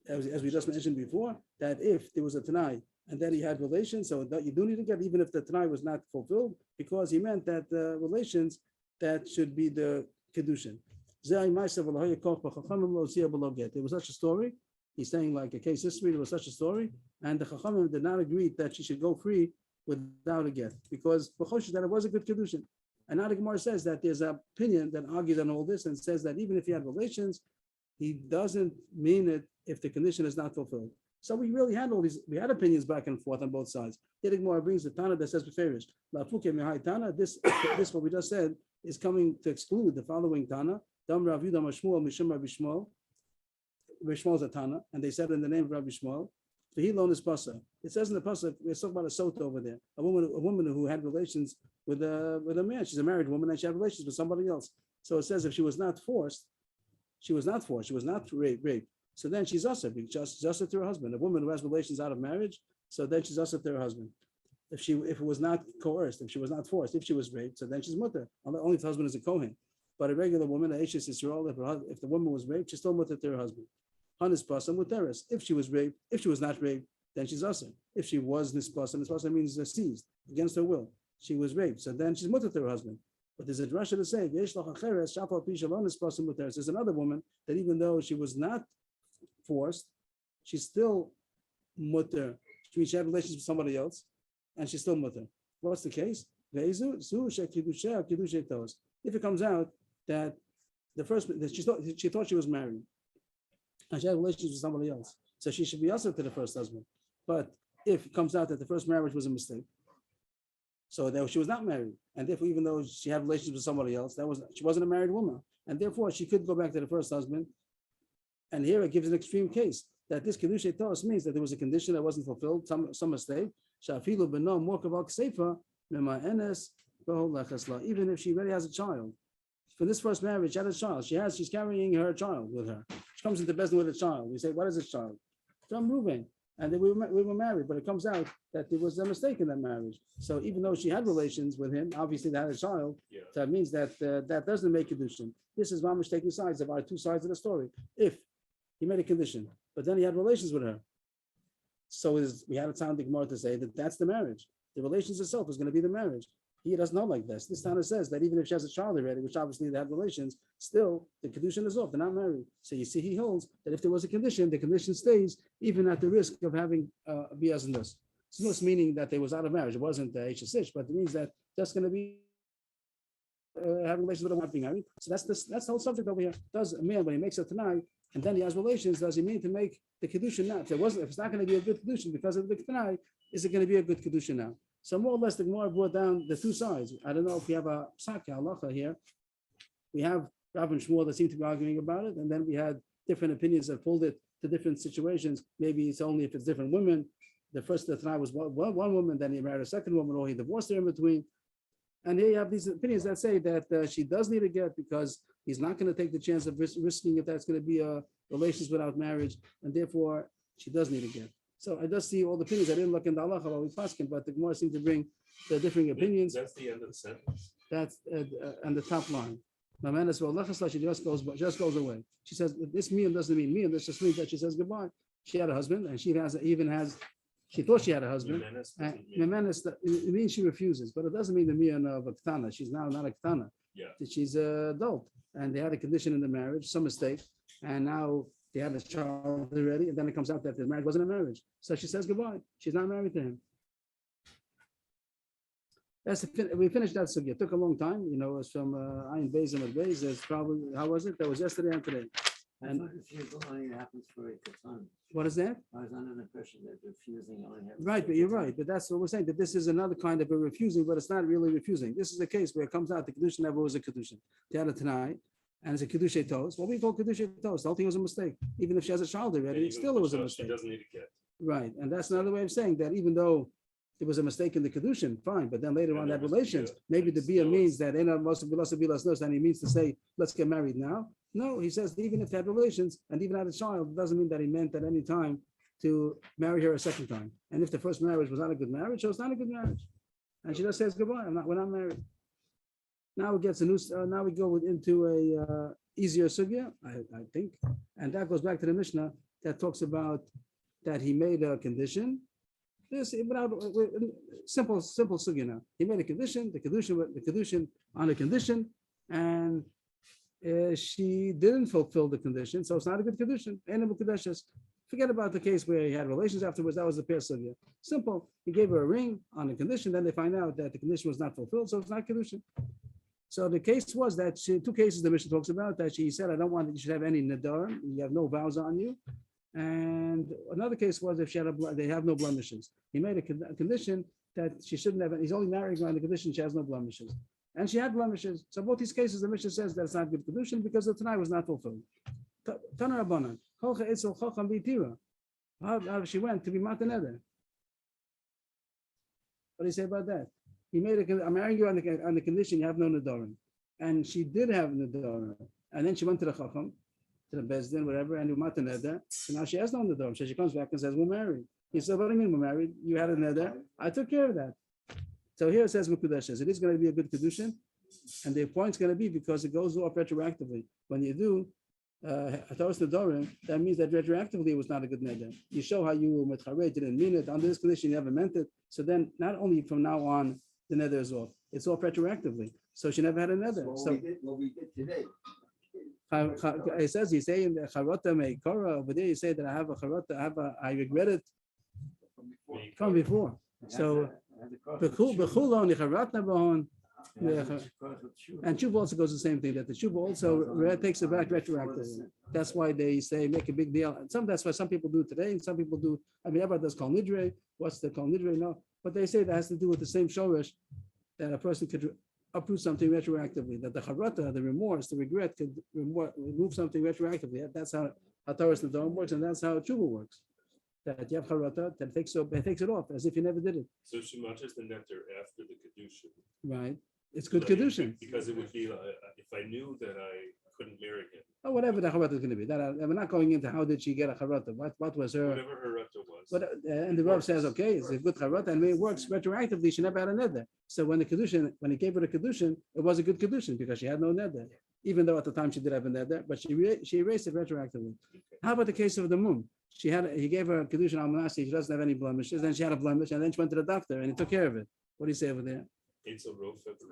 as we just mentioned before, that if there was a Tanai and then he had relations, so that you do need to get, even if the Tanai was not fulfilled, because he meant that the relations, that should be the Kedushin. There was such a story. He's saying like a case history, there was such a story, and the Chachamim did not agree that she should go free without a get, because that it was a good Kedushin. And now the Gemara says that there's an opinion that argues on all this and says that even if he had relations, he doesn't mean it if the condition is not fulfilled. So we really had all these, we had opinions back and forth on both sides. Here the Gemara brings the Tana that says Beferish, this what we just said is coming to exclude the following Tana. Dam Rav Yudah Mashmuel Mishum Rabbi Shmuel. Rabbi Shmuel is a Tana, and they said in the name of Rabbi Shmuel, V'hilon is Pasuk. It says in the Pasuk, we're talking about a sota over there, a woman who had relations with a man. She's a married woman and she had relations with somebody else. So it says if she was not forced, she was not raped. So then she's also just to her husband. A woman who has relations out of marriage, so then she's also to her husband. If it was not coerced, if she was not forced, if she was raped, so then she's mutter. Only if the husband is a Kohen. But a regular woman, if the woman was raped, she's still mutter to her husband. Hanis pasam muteris. If she was raped, if she was not raped, then she's also. If she was this pasam means seized against her will. She was raped, so then she's mutter to her husband. But there's a drasha to say, there's another woman that even though she was not forced, she's still mutter. She had relations with somebody else, and she's still mutter. What's the case? If it comes out that she thought she was married, and she had relations with somebody else, so she should be also to the first husband. But if it comes out that the first marriage was a mistake, so that she was not married, and therefore, even though she had relations with somebody else, she wasn't a married woman, and therefore she could go back to the first husband. And here it gives an extreme case that this kedusha tos means that there was a condition that wasn't fulfilled, some mistake. Even if she already has a child, for this first marriage, she had a child. She's carrying her child with her. She comes into business with a child. We say, "What is this child?" From Reuben. And then we were married, but it comes out that there was a mistake in that marriage. So even though she had relations with him, obviously they had a child. Yeah. So that means that that doesn't make kedushin. This is mamish taking sides of our two sides of the story. If he made a condition, but then he had relations with her, so we had a time the Gemara to say that that's the marriage. The relations itself is going to be the marriage. He doesn't know like this. This Tana says that even if she has a child already, which obviously they have relations, still the kedushin is off. They're not married. So you see, he holds that if there was a condition, the condition stays even at the risk of having bias in this. It's not meaning that they was out of marriage. It wasn't HSH, but it means that that's going to be having relations with a wife being married. So that's the whole subject over here. Does a man when he makes a tanai and then he has relations, does he mean to make the kedushin now? If it's not going to be a good kedushin because of the tanai, is it going to be a good kedushin now? So more or less, the Gemara brought down the two sides. I don't know if we have a psak halacha here. We have Rav and Shmuel that seem to be arguing about it, and then we had different opinions that pulled it to different situations. Maybe it's only if it's different women. The Tanai was one woman, then he married a second woman, or he divorced her in between. And here you have these opinions that say that she does need a get because he's not going to take the chance of risking if that's going to be a relations without marriage, and therefore she does need a get. So I just see all the opinions. I didn't look in the halacha while we paskin, but the Gemara seemed to bring the differing opinions. That's the end of the sentence. That's on the top line. She just goes away. She says this miyam doesn't mean miyam. This just means that she says goodbye. She had a husband, and she thought she had a husband. It means she refuses, but it doesn't mean the miyam of a ketana. She's now not a ketana. Yeah. She's an adult, and they had a condition in the marriage, some mistake, and now they had a child already, and then it comes out that the marriage wasn't a marriage. So she says goodbye. She's not married to him. We finished that sugya. It took a long time. It was from Ayin Beis and Beis. It's probably, how was it? That was yesterday and today. And Refusing happens for a katan. What is that? I was under the impression that refusing only happens. Right, but you're right. But that's what we're saying, that this is another kind of a refusing, but it's not really refusing. This is a case where it comes out the kedushin never was a kedushin. They had a tanai, and it's a kedusha tos. What we call kedusha tos, the whole thing was a mistake. Even if she has a child already, still it was a mistake. She doesn't need to get. Right, and that's another way of saying that even though there was a mistake in the kedushin, fine, but then later Yeah, on there that was relations, bia, maybe and the bia still means it's- that and he means to say, let's get married now. No, he says even if they had relations and even had a child, it doesn't mean that he meant at any time to marry her a second time. And if the first marriage was not a good marriage, so it's not a good marriage. And she just says goodbye. We're not married. Now it gets a new. Now we go into a easier sugya, I think, and that goes back to the Mishnah that talks about that he made a condition. This without simple sugya now. He made a condition. The condition on a condition, and she didn't fulfill the condition, so it's not a good condition. Animal conditions. Forget about the case where he had relations afterwards. That was the pair sugya. Simple. He gave her a ring on a condition. Then they find out that the condition was not fulfilled, so it's not condition. So the case was that two cases the Mishnah talks about that she said, I don't want that you should have any nadar. You have no vows on you. And another case was if she had they have no blemishes. He made a condition that she shouldn't have. He's only marrying her on the condition she has no blemishes, and she had blemishes. So both these cases, the Mishnah says that it's not good condition because the Tanai was not fulfilled. Tana Rabbanan, how she went to be mataneder. What do you say about that? He made I'm marrying you on the condition you have no nadarim, and she did have nadarim, and then she went to the chacham, to the bezdin, whatever, and umata neder. So now she has no nadarim. So she comes back and says, "We're married." He said, "What do you mean we're married? You had a neder. I took care of that." So here it says mukudeshes. It is going to be a good kedushin, and the point's going to be because it goes off retroactively. When you do Hataros Nedarim, that means that retroactively it was not a good neder. You show how you were mitcharei, didn't mean it. Under this condition, you never meant it. So then, not only from now on, the neder is off. It's off retroactively. So she never had a neder. So What we did today. it says you say in the charota meikora over there. You say that I have a charota. I regret it from before. So bechulon nicharata bahon. And Chuba also goes the same thing, that the Chuba also takes it back retroactively. That's why they say make a big deal. And that's why some people do today, and some people do. I mean, everybody does Kol Nidre. What's the Kol Nidre? No, but they say that has to do with the same shorish that a person could uproot something retroactively. That the charata, the remorse, the regret could remove something retroactively. That's how Hataras Nedarim works, and that's how Chuba works. That you have charata that takes it off as if you never did it. So she matters the netter after the kedushin. Right. It's good Like, kedushin. because it would be like, if I knew that I couldn't marry him, Or whatever the charata is going to be. That we're not going into how did she get a charata. What was her? whatever her rata was. But and the Rav says, okay, it's a good charata, and when it works retroactively, she never had a neder. So when he gave her the kedushin, it was a good kedushin because she had no neder, even though at the time she did have a neder, but she erased it retroactively. How about the case of the mum? He gave her a kedushin almanasi. She doesn't have any blemishes. Then she had a blemish, and then she went to the doctor, and he took care of it. What do you say over there? It's a rofe of the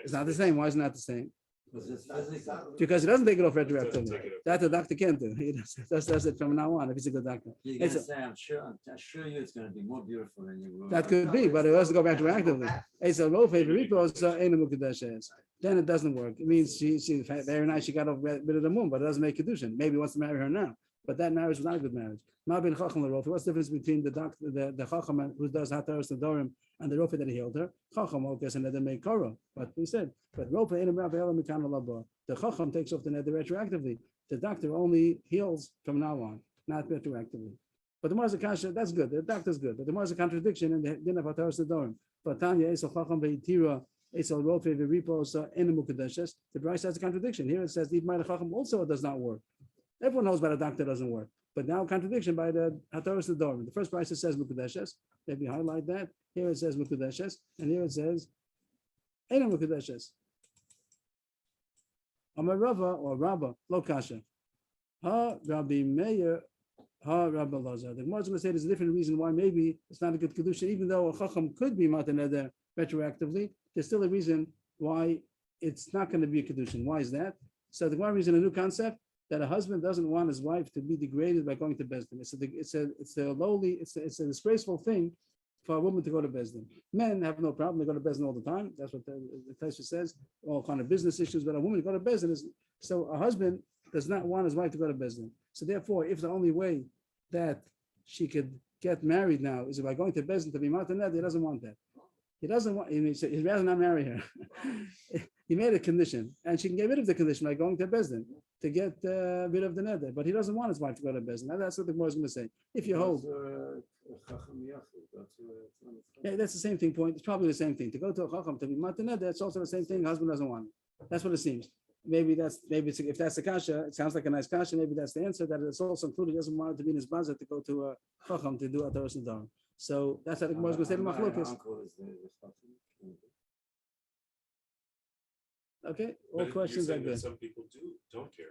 It's not the same. Why is it not the same? It's not- Because he doesn't take it off Doesn't retroactively. take it off. That the doctor can't do. He does it from now on if he's a good doctor. You're It's gonna a- say, I assure you it's gonna be more beautiful than you. That could be, but it has to go retroactively. It's a rofe repos then it doesn't work. It means she very nice. She got rid of the moon, but it doesn't make kedushin. Maybe he wants to marry her now, but that marriage was not a good marriage. What's the difference between the chacham who does hataras nedarim and the rofe that he healed her? Chacham okes and then make kara. But we said, but rofe ain't about the chacham takes off the neder retroactively. The doctor only heals from now on, not retroactively. But the Mar's a kasha, that's good. The doctor's good. But the Mar's a contradiction in the din of hataras nedarim. But Tanya esel chacham veitira esel rofe veripos enu mukadeshes. The Bryce has a contradiction. Here it says the Mar chacham also does not work. Everyone knows by the doctor doesn't work. But now contradiction by the Hataras Nedarim. The first price it says Mukadeshes. Maybe highlight that. Here it says Mukadeshes. And here it says Ena Mukadeshes. Amar Rava or Rabba, Lo Kasha. Ha Rabbi Meir, Ha Rabbi Lazar. The Gemara is going to say there's a different reason why maybe it's not a good Kedusha. Even though a Chacham could be Matan Neder retroactively, there's still a reason why it's not going to be a Kedushin. Why is that? So the Gemara is in a new concept that a husband doesn't want his wife to be degraded by going to Bezdin. It's a disgraceful thing for a woman to go to Bezdin. Men have no problem; they go to Bezdin all the time. That's what the Tosha says. All kind of business issues, but a woman to go to Bezdin is so. A husband does not want his wife to go to Bezdin. So therefore, if the only way that she could get married now is by going to Bezdin to be mataned, he doesn't want that. He doesn't want. He'd rather not marry her. He made a condition, and she can get rid of the condition by going to Bezdin to get rid of the neder. But he doesn't want his wife to go to Bezdin. Now, that's what the Gemara is going to say. If you hold, yeah, that's the same thing. Point. It's probably the same thing. To go to a chacham to be matan neder, it's also the same thing. Husband doesn't want it. That's what it seems. Maybe if that's the kasha, it sounds like a nice kasha. Maybe that's the answer. That it's also included. He doesn't want it to be in his bazar to go to a chacham to do a Torah Siddhar. So that's how the Gemara is going to say the machlokas. Okay, all But you're questions are saying that good. some people don't care.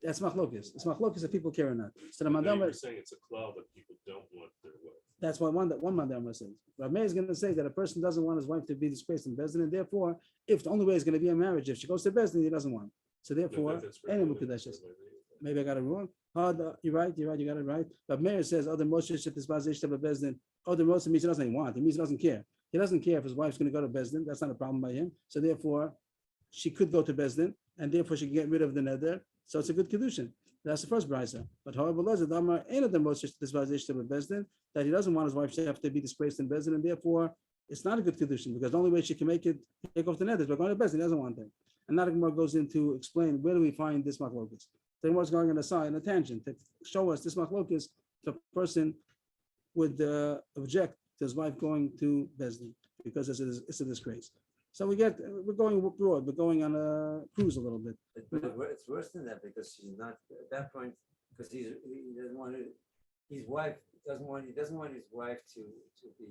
That's machlokas. It's machlokas if people care or not. So the Now mandama, you're saying it's a cloud that people don't want their wife. that's what one mandama says. Rav Meir is going to say that a person doesn't want his wife to be disgraced in Bezdin, and therefore, if the only way is going to be a marriage, if she goes to Bezdin, he doesn't want it. So therefore, That's any regulated, mukadeshes. so Maybe I got it wrong. Oh, you're right, you got it right. But Meir says, oh, the Moshe shit is bazish of Bezdin. Oh, the Moshe means he doesn't want. It means he doesn't care. He doesn't care if his wife's going to go to Bezdin. That's not a problem by him. So therefore, she could go to Bezdin, and therefore she can get rid of the neder. So it's a good kedushin. That's the first brisa. But however, the Amar ain't of the most disposition of Bezdin, that he doesn't want his wife to have to be disgraced in Bezdin, and therefore it's not a good kedushin, because the only way she can make it take off the neder is by going to Bezdin. He doesn't want that. And now the Gemara goes in to explain where do we find this machlokas. The Gemara is going on a side, on a tangent, to show us this machlokas. The person would object to his wife going to Bezdin because it's a disgrace. So we're going abroad. We're going on a cruise a little bit. But it's worse than that because she's not at that point because he doesn't want to. His wife he doesn't want his wife to be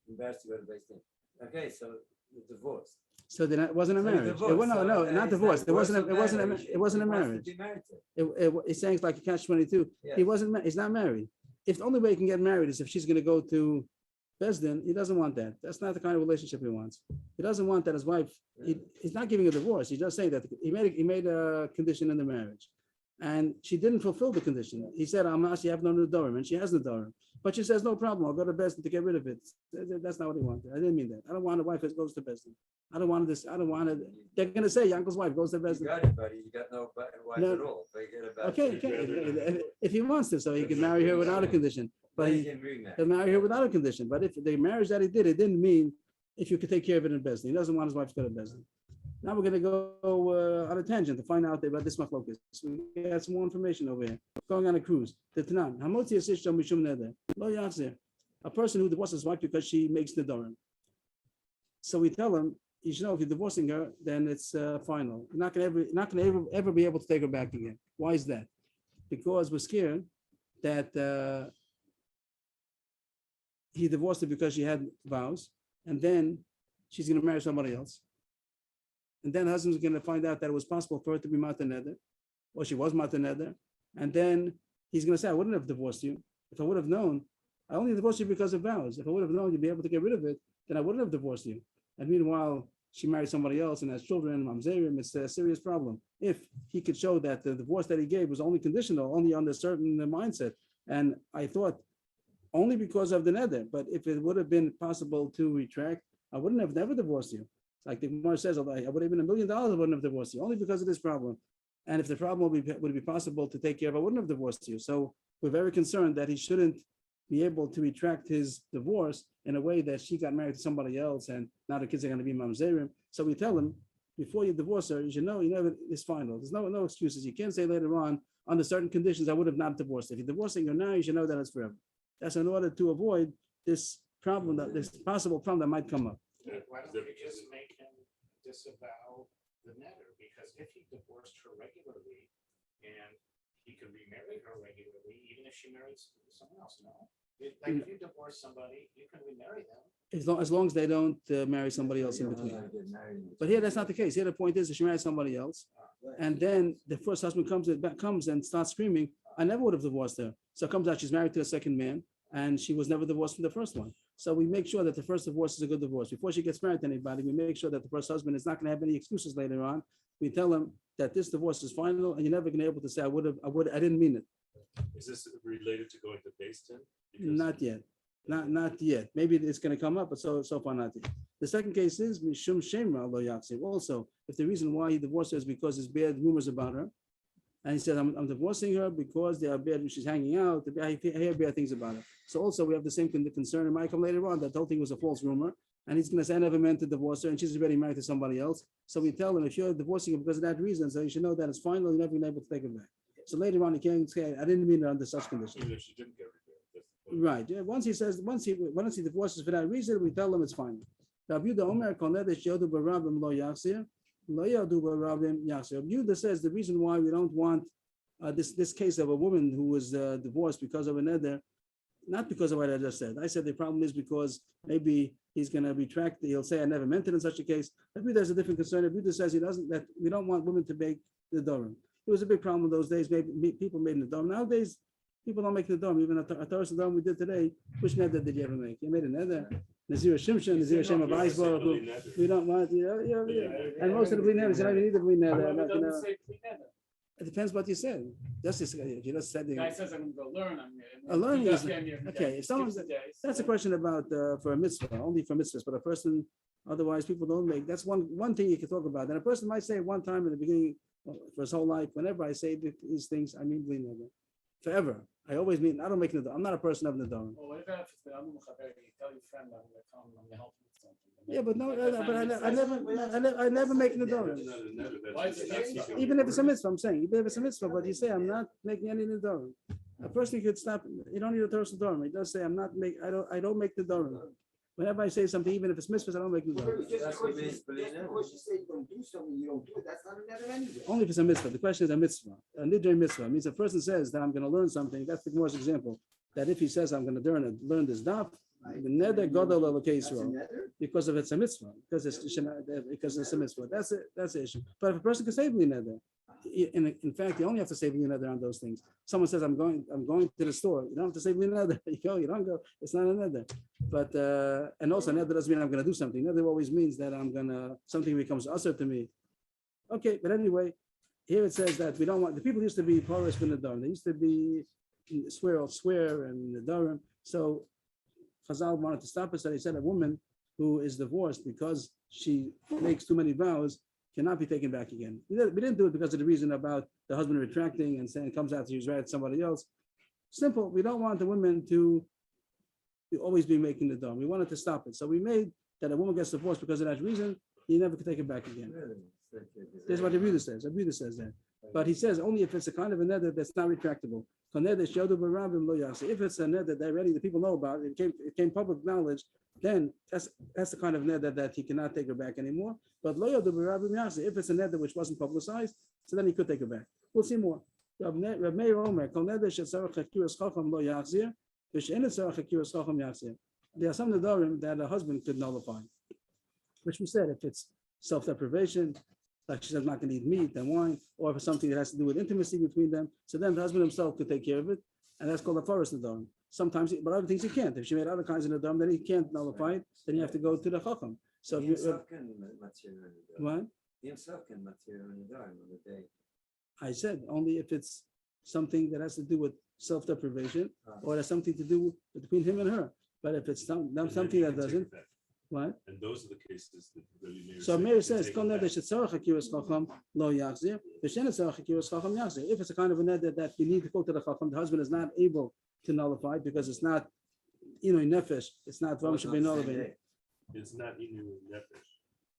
embarrassed to go to Beis Din. Okay, so the divorce. So then it wasn't a So marriage. divorce. No, So not it's divorce. not It wasn't. worse than marriage. It wasn't a He wants to marriage. be married to. It's saying it's like a catch-22. Yes. He wasn't. He's not married. If the only way he can get married is if she's going to go to Bezdin, he doesn't want that. That's not the kind of relationship he wants. He doesn't want that his wife. He's not giving a divorce. He's just saying that he made a condition in the marriage, and she didn't fulfill the condition. He said, "I'm not. She have no nedarim," and she has nedarim. But she says, "No problem. I'll go to Bezdin to get rid of it." That's not what he wanted. I didn't mean that. I don't want a wife that goes to Bezdin. I don't want this. I don't want it. They're going to say your uncle's wife goes to You Bezdin. got it, buddy. You got no wife No. at all. Forget about Okay, it. if he wants to, so he can marry her without a condition. But Then he, you can remarry. he'll marry her without a condition. But if the marriage that he did, it didn't mean if you could take care of it in Bezdin. He doesn't want his wife to go to Bezdin. Now we're going to go on a tangent to find out about this machlokas. We got some more information over here. Going on a cruise. The Tanan. Hamotzi Yasishta Mishum Neder. Lo Yachzir. A person who divorces his wife because she makes nedarim. So we tell him, you should know if you're divorcing her, then it's final. You're not going to ever be able to take her back again. Why is that? Because we're scared that he divorced her because she had vows, and then she's going to marry somebody else. And then the husband's going to find out that it was possible for her to be matan neder, or she was matan neder. And then he's going to say, I wouldn't have divorced you. If I would have known, I only divorced you because of vows. If I would have known you'd be able to get rid of it, then I wouldn't have divorced you. And meanwhile, she married somebody else and has children, mamzerim, it's a serious problem. If he could show that the divorce that he gave was only conditional, only under a certain mindset. And I thought only because of the neder, but if it would have been possible to retract, I wouldn't have never divorced you. Like the Gemara says, I would have been $1 million, I wouldn't have divorced you, only because of this problem. And if the problem would be possible to take care of, I wouldn't have divorced you. So we're very concerned that he shouldn't be able to retract his divorce in a way that she got married to somebody else and now the kids are going to be mamzerim. So we tell him, before you divorce her, you should know it's final. There's no excuses. You can't say later on, under certain conditions, I would have not divorced. If you're divorcing her now, you should know that it's forever. That's in order to avoid this problem, this possible problem that might come up. Why don't you just make him disavow the neder? Because if he divorced her regularly and he could remarry her regularly, even if she marries someone else, no? Like if you divorce somebody, you can remarry them. As long as they don't marry somebody else in between. But here, that's not the case. Here, the point is that she married somebody else. And then the first husband comes and starts screaming, I never would have divorced her. So it comes out she's married to a second man and she was never divorced from the first one. So we make sure that the first divorce is a good divorce. Before she gets married to anybody, we make sure that the first husband is not going to have any excuses later on. We tell him that this divorce is final and you're never going to be able to say, I didn't mean it. Is this related to going to Beis Din? Not yet. Not yet. Maybe it's going to come up, but so far not yet. The second case is Mishum Shemra lo Yaksiv. Also, if the reason why he divorced her is because there's bad rumors about her, and he said, I'm divorcing her because they are bad, she's hanging out, I hear bad things about her. So also we have the same concern, it might come later on, that the whole thing was a false rumor, and he's going to say, I never meant to divorce her, and she's already married to somebody else. So we tell him, if you're divorcing her because of that reason, so you should know that it's final, you're never been able to take it back. So later on, he can't say, I didn't mean it under such conditions. Even if she didn't get remarried. That's the point. Right. Yeah. Once he divorces for that reason, we tell him it's fine. Rabbi Yehuda says the reason why we don't want this case of a woman who was divorced because of a neder, not because of what I just said. I said the problem is because maybe he's going to retract. He'll say I never meant it in such a case. Rabbi Yehuda has a different concern. Rabbi Yehuda says he doesn't. That we don't want women to make the dorim. It was a big problem in those days. Maybe people made the dorim. Nowadays, people don't make the dorim. Even a Torah dorim we did today. Which neder did you ever make? You made a neder. Nazir Shimshon, Nazir Shem of Eisberg. We don't want, and most of the bleed neders, you don't even need the bleed neder. It depends what you said. Just if you just said The guy says I'm going to learn. A learning He does is- get me every okay, day. if someone- Skips the days. that's a question about for a mitzvah, only for mitzvahs, but a person, otherwise people don't make, that's one thing you can talk about. And a person might say one time in the beginning, for his whole life, whenever I say these things, I mean bleed neder. Forever. I always mean, I don't make neder. I'm not a person of neder. Well, what about if it's the Amu Mechaber, you tell your friend I'm going to come, I'm going to help you with something. Yeah, but no, I never make neder. That's not a neder, that's Why just- is it that's not? keeping Even it if it's a word. mitzvah, I'm saying, even if it's a mitzvah, but you say, I'm not making any nedarim. A person could stop, you don't need a Torah nedarim. He does say, I don't make nedarim. Whenever I say something, even if it's mitzvahs, I don't make nedarim. Just That's what because means believe just because you say you don't do something, you don't do it, that's not a never anyway. Only if it's a mitzvah. The question is a mitzvah. A nidre mitzvah means a person says that I'm going to learn something. That's the Gemara's example. That if he says I'm going to learn this daf, the neder gadol elokei That's a Yisrael, nether? because of it's a mitzvah, because it's a mitzvah. That's it. That's the issue. But if a person can say bli neder, in fact, you only have to say bli neder on those things. Someone says I'm going to the store. You don't have to say bli neder. You go. You don't go. It's not a neder. But and also neder doesn't mean I'm going to do something. Neder always means that something becomes usher to me. Okay, but anyway, here it says that we don't want the people used to be porous with the They used to be swear and nedarim. So Chazal wanted to stop us. So they said a woman who is divorced because she makes too many vows cannot be taken back again. We didn't do it because of the reason about the husband retracting and saying comes out she's married to somebody else. Simple. We don't want the women to always be making the dome. We wanted to stop it. So we made that a woman gets divorced because of that reason, you never could take it back again. That's what the reader says. The reader says that. But he says only if it's a kind of a neder that's not retractable. If it's a neder that already the people know about, it came public knowledge, then that's the kind of neder that he cannot take her back anymore. But if it's a neder which wasn't publicized, so then he could take her back. We'll see more. There are some nedarim that a husband could nullify, which we said if it's self-deprivation, like she says, I'm not going to eat meat and wine, or if it's something that has to do with intimacy between them, so then the husband himself could take care of it, and that's called a forest nedarim. Sometimes, but other things he can't. If she made other kinds of nedarim, then he can't nullify it. Then you have to go to the chacham. So He himself can material in the what He himself can material in the on the day. I said, only if it's something that has to do with self-deprivation, or there's something to do between him and her. But if it's And then something you that can take doesn't, it back. what? And those are the cases that really Meir So said Meir you says, take "Kol it neder back. shetzarach hakiras chacham lo yachzir, v'shen tzarach hakiras chacham yachzir." If it's a kind of a neder that you need to go to the chacham, the husband is not able to nullify it because it's not, nefesh. It's not Well, dvarim it's not shebei the same nolevin. day. It's not inu nefesh.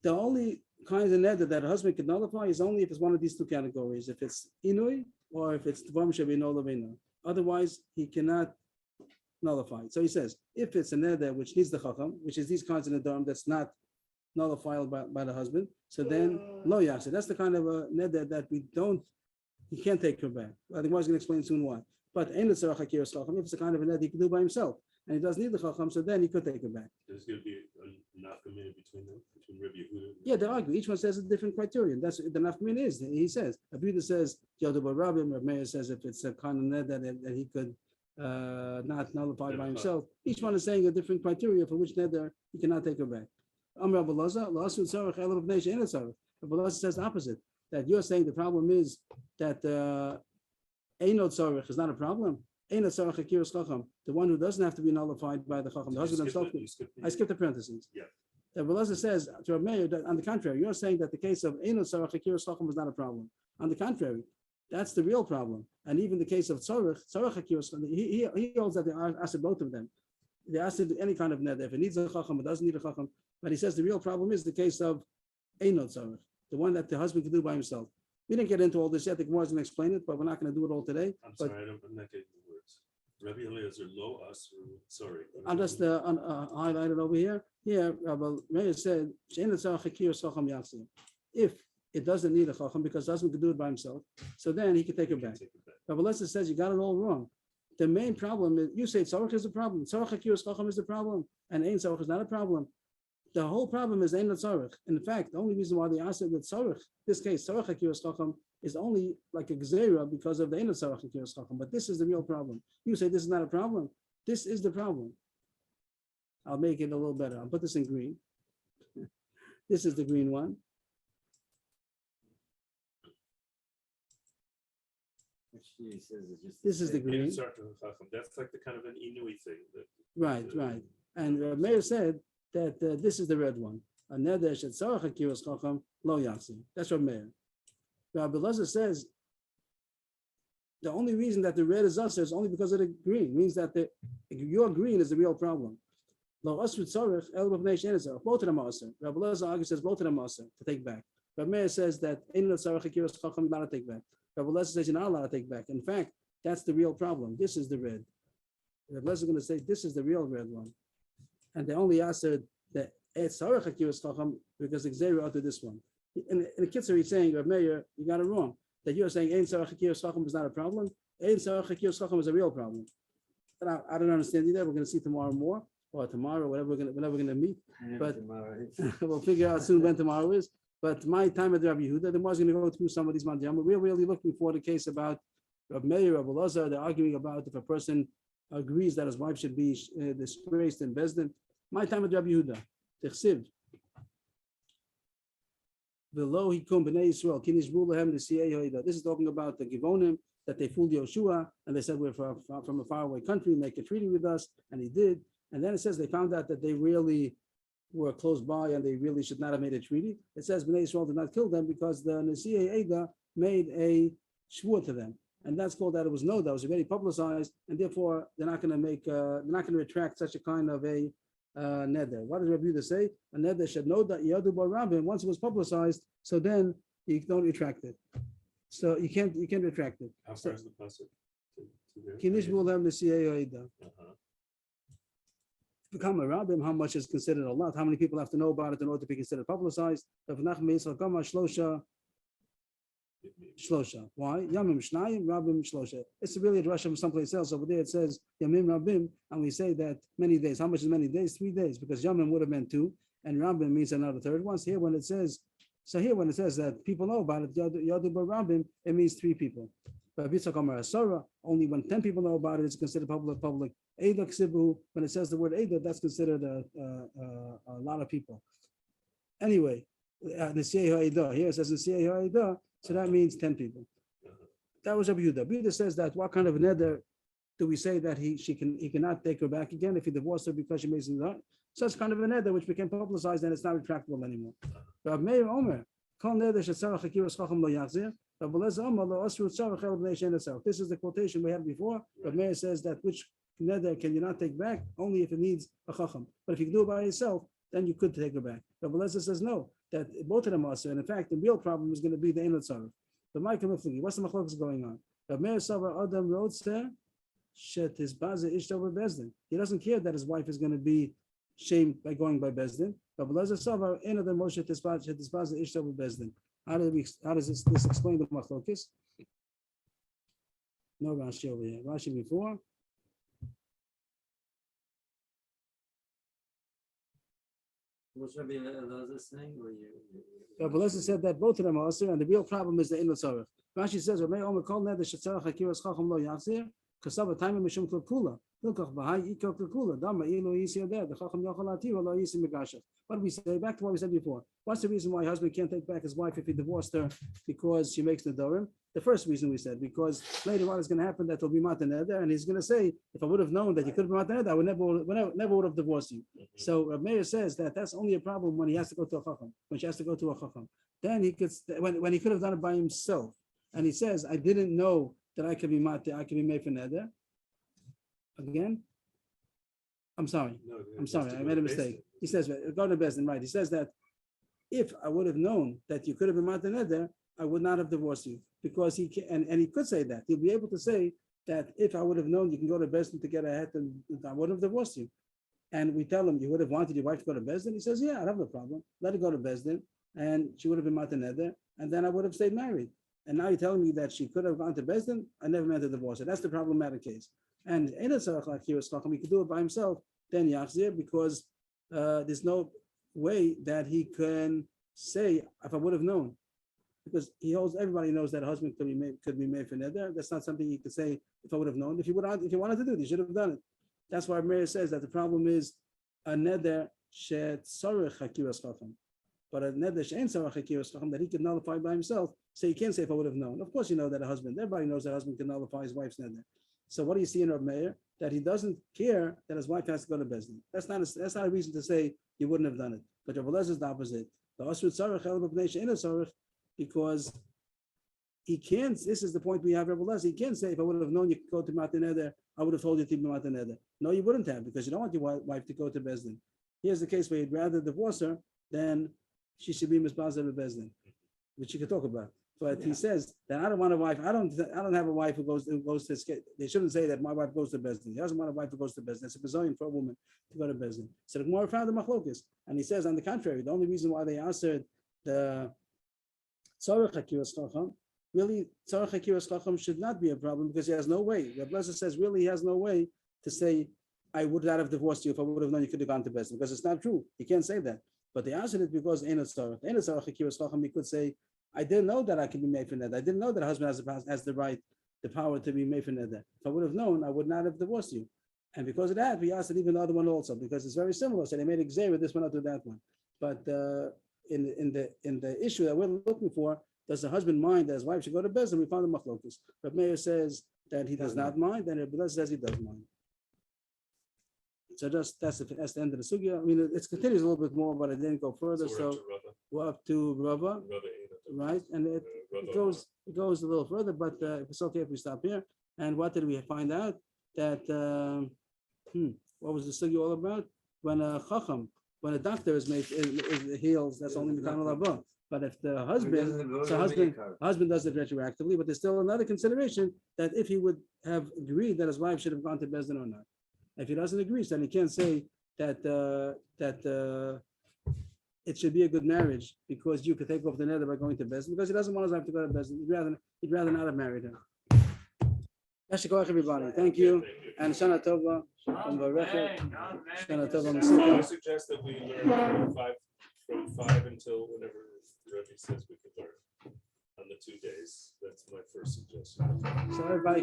The only kinds of neder that a husband can nullify is only if it's one of these two categories: if it's inui or if it's dvarim shebei nolevin. Otherwise, he cannot nullify it. So he says, if it's a neder which needs the chacham, which is these kinds of nedarim that's not nullifiable by the husband, so then lo yachzir. That's the kind of a neder that he can't take her back. I think I was going to explain soon why. But ein tzarach hakiras chacham, if it's a kind of a neder he can do by himself, and he doesn't need the chacham, so then he could take her back. There's going to be a nafkamina between them, between Rabbi Yehuda. Yeah, they argue. Each one says a different criterion. That's the nafkamin is. He says, Abuda says, Yoda Barabim, Rav Meir says if it's a kind of neder that he could not nullify by himself. Each one is saying a different criteria for which neder he cannot take her back. Amr Abu Laza, Lasu Tzarech Elav Bnei She'en Tzarech. Abu Laza says the opposite. That you're saying the problem is that Eino Tzarech is not a problem. Eino Tzarech Hakiras Chacham, the one who doesn't have to be nullified by the Chacham, the husband himself. I skipped the parentheses. Yeah. Abu Laza says to Rav Meir that on the contrary, you're saying that the case of Eino Tzarech Hakiras Chacham is not a problem. On the contrary, that's the real problem. And even the case of Tzarech Hakiras, he holds that they are asked both of them. They asked any kind of neder. If it needs a chacham, it doesn't need a chacham. But he says the real problem is the case of Einot Tzarech, the one that the husband can do by himself. We didn't get into all this yet. The Gemara is going to explain it, but we're not going to do it all today. I'm But sorry, I'm not getting the words. Rabbi Eliezer lo asru, sorry. I'll just highlight it over here. Here, Rabbi Meir said, if it doesn't need a chacham because the husband can do it by himself, so then he can take it back. Take it back. Rabbi Lesser says you got it all wrong. The main problem is you say tzarech is the problem. Tzarech hakiras chacham is the problem, and ein tzarech is not a problem. The whole problem is ein tzarech. In fact, the only reason why they asked it with tzarech, this case tzarech hakiras chacham, is only like a gzeira because of the ein tzarech hakiras chacham. But this is the real problem. You say this is not a problem. This is the problem. I'll make it a little better. I'll put this in green. This is the green one. Actually, he says it's just. This is the In green. a certain chacham, that's like the kind of an Inui thing. That, Right, right. And Meir said that this is the red one. A neder shet tzarech hakiras chacham lo yachzir. That's what Meir. Rabbi Elazar says the only reason that the red is us is only because of the green. Means that your green is the real problem. Lo asru tzarech el b'nei she'en tzarech. Both of them are asur. Rabbi Elazar argues says both of them are asur to take back. Rabbi Meir says that ein tzarech hakiras chacham not to take back. Rabbi Elazar says you're not allowed to take back. In fact, that's the real problem. This is the red. Rabbi Elazar is going to say this is the real red one, and they only answered the tzarech hakiras chacham because the gzeira out to this one. In the Kitzur, he's saying, Rabbi Meir, you got it wrong. That you're saying ein tzarech hakiras chacham is not a problem. Ein tzarech hakiras chacham is a real problem. And I don't understand either. We're going to see tomorrow more, or tomorrow, whenever we're going to meet. But we'll figure out soon when tomorrow is. But my time at Rabbi Yehuda, the Gemara's going to go through some of these mandiam. We're really looking for the case about Rabbi Meir, Rabbi Elazar. They're arguing about if a person agrees that his wife should be disgraced in Bezdin. My time at Rabbi Yehuda, Tichsiv. Below he come b'nei Yisrael, kinish bulahem the CA. This is talking about the Givonim that they fooled Yoshua and they said we're from a faraway country, make a treaty with us, and he did. And then it says they found out that they really were close by and they really should not have made a treaty. It says b'nei Yisrael did not kill them because the Nesiya Eda made a shvur to them, and that's called that it was already publicized, and therefore they're not going to make, they're not going to retract such a kind of a neder. What does Rabbi Yehuda say? A neder should know that yadu barabim. Once it was publicized, so then you don't retract it. So you can't retract it. how far is the pasuk? Kinish b'ulem Nesiya Eda. Uh-huh. Become a rabbim, how much is considered a lot? How many people have to know about it in order to be considered publicized? Shlosha. Why? Yamim Shnayim, Rabbim Shlosha. It's really a drasha from someplace else. Over there it says Yamim Rabbim, and we say that many days. How much is many days? 3 days, because Yamim would have been 2, and Rabbim means another third one. So here when it says that people know about it, Yadu Rabbim, it means 3 people. But only when 10 people know about it, it's considered public. Eda Ksibu, when it says the word Eda, that's considered a lot of people. Anyway, here it says Nesiyah Eda, so that means 10 people. That was Rabbi Yehuda. Rabbi Yehuda says that what kind of neder do we say that he cannot take her back again if he divorced her because she made some neder? Such kind of a neder which became publicized and it's not retractable anymore. Rabbi Meir Omer, Kol neder shetzarech hakiras chacham lo yachzir. Rabbi Elazar Omer lo asru tzarech el b'nei she'en tzarech. This is the quotation we had before. Rabbi Meir says that which neder can you not take back only if it needs a chacham. But if you can do it by yourself, then you could take her back. Rabbi Elazar says no, that both of them are asur. And in fact, the real problem is going to be the einot tzarech. The Michael Mifligi, what's the machlokes going on? Rabbi Meir Savar Adam Rodster Shet his baza ishta with Bezdin. He doesn't care that his wife is going to be shamed by going by Bezdin. Rabbi Elazar Savar Ein Adam Moshe Tisbaza ishta with Bezdin. How does this explain the machlokes? No Rashi over here. Rashi before. What's Rabbi Elazar saying? Rabbi Elazar said that both of them are asur, and the real problem is the einot tzarech. Rashi says, "Rabbi Omer kol neder shetzarech hakiras chacham lo yachzir, kasav time mishum kula. Hilkach b'hai ikol kula. Dama ilu yisi yoder. The chacham yochal atir lo yisi megashach." What do we say? Back to what we said before. What's the reason why a husband can't take back his wife if he divorced her because she makes nedarim? The first reason we said, because later on it's going to happen that he'll be matan neder, and he's going to say, if I would have known that you could have been matan neder, I would never would have divorced you. So Rabbi Meir says that that's only a problem when he has to go to a chacham, when she has to go to a chacham. Then he could, when he could have done it by himself, and he says, I didn't know that I could be matan, I could be made for neder. Again, I'm sorry, I made a mistake. he says, go to Bezdin, right? He says that if I would have known that you could have been Matan Neder, I would not have divorced you, because he can, and he could say that. He'll be able to say that if I would have known you can go to Bezdin to get ahead, then I wouldn't have divorced you. And we tell him, you would have wanted your wife to go to Bezdin? He says, yeah, I'd have no problem. Let her go to Bezdin, and she would have been Matan Neder, and then I would have stayed married. And now you're telling me that she could have gone to Bezdin? I never meant to divorce her. That's the problematic case. And in a tzarech like Kiras Chacham, he could do it by himself, then Yachzir, because there's no way that he can say, if I would have known. Because everybody knows that a husband could be made for neder. That's not something he could say, if I would have known. If he wanted to do it, he should have done it. That's why Meir says that the problem is a neder she'tzarech hakiras chacham, but a neder she'en tzarech hakiras chacham, that he could nullify by himself. So you can't say, if I would have known. Of course, you know that everybody knows that a husband can nullify his wife's neder. So what do you see in Reb Meir? That he doesn't care that his wife has to go to Bezdin. That's not a reason to say you wouldn't have done it. But Reb Eliezer is the opposite. The asur tzarech el b'pnei she'en tzarech, because he can't. This is the point we have, Reb Eliezer. He can't say, if I would have known you could go to Matan Neder, I would have told you to be Matan Neder. No, you wouldn't have, because you don't want your wife to go to Bezdin. Here's the case where you'd rather divorce her than she should be misbazed of Bezdin, which you could talk about. But he says that I don't want a wife. I don't have a wife who goes to. They shouldn't say that my wife goes to Bezdin. He doesn't want a wife who goes to Bezdin. It's a bizarre for a woman to go to Bezdin. So the Gemara found the machlokas, and he says, on the contrary, the only reason why they answered the tzarech hakiras chacham, really tzarech hakiras chacham should not be a problem, because he has no way. The Eliezer says really he has no way to say, I would not have divorced you if I would have known you could have gone to Bezdin, because it's not true. He can't say that. But they answered it because ain't a tzarech hakiras chacham. He could say, I didn't know that I could be made for neder. I didn't know that a husband has the right, the power to be made for neder. If I would have known, I would not have divorced you. And because of that, we asked it even the other one also, because it's very similar. So they made a xer with this one up to that one. But in the issue that we're looking for, does the husband mind that his wife should go to Bezdin? We found the machlokas. But Meir says that he does not mind, and Reb Eliezer says he does mind. So that's the end of the sugya. I mean, it continues a little bit more, but it didn't go further. So we're up to Rava, right? And it goes a little further, but it's okay if we stop here. And what did we find out? That what was the sugya all about? When a doctor is heals, that's only Mikan Lava. But if the husband does it retroactively, but there's still another consideration, that if he would have agreed that his wife should have gone to Bezdin or not. If he doesn't agree, then he can't say that it should be a good marriage because you could take off the neder by going to Bezdin, because he doesn't want his wife to go to Bezdin. He'd rather not have married her. Yashikoach, everybody. Thank you. And Shana Tova from Varechet. Shana Tova. I suggest that we learn from 5 until whenever Rebbe says we could learn on the 2 days. That's my first suggestion. So everybody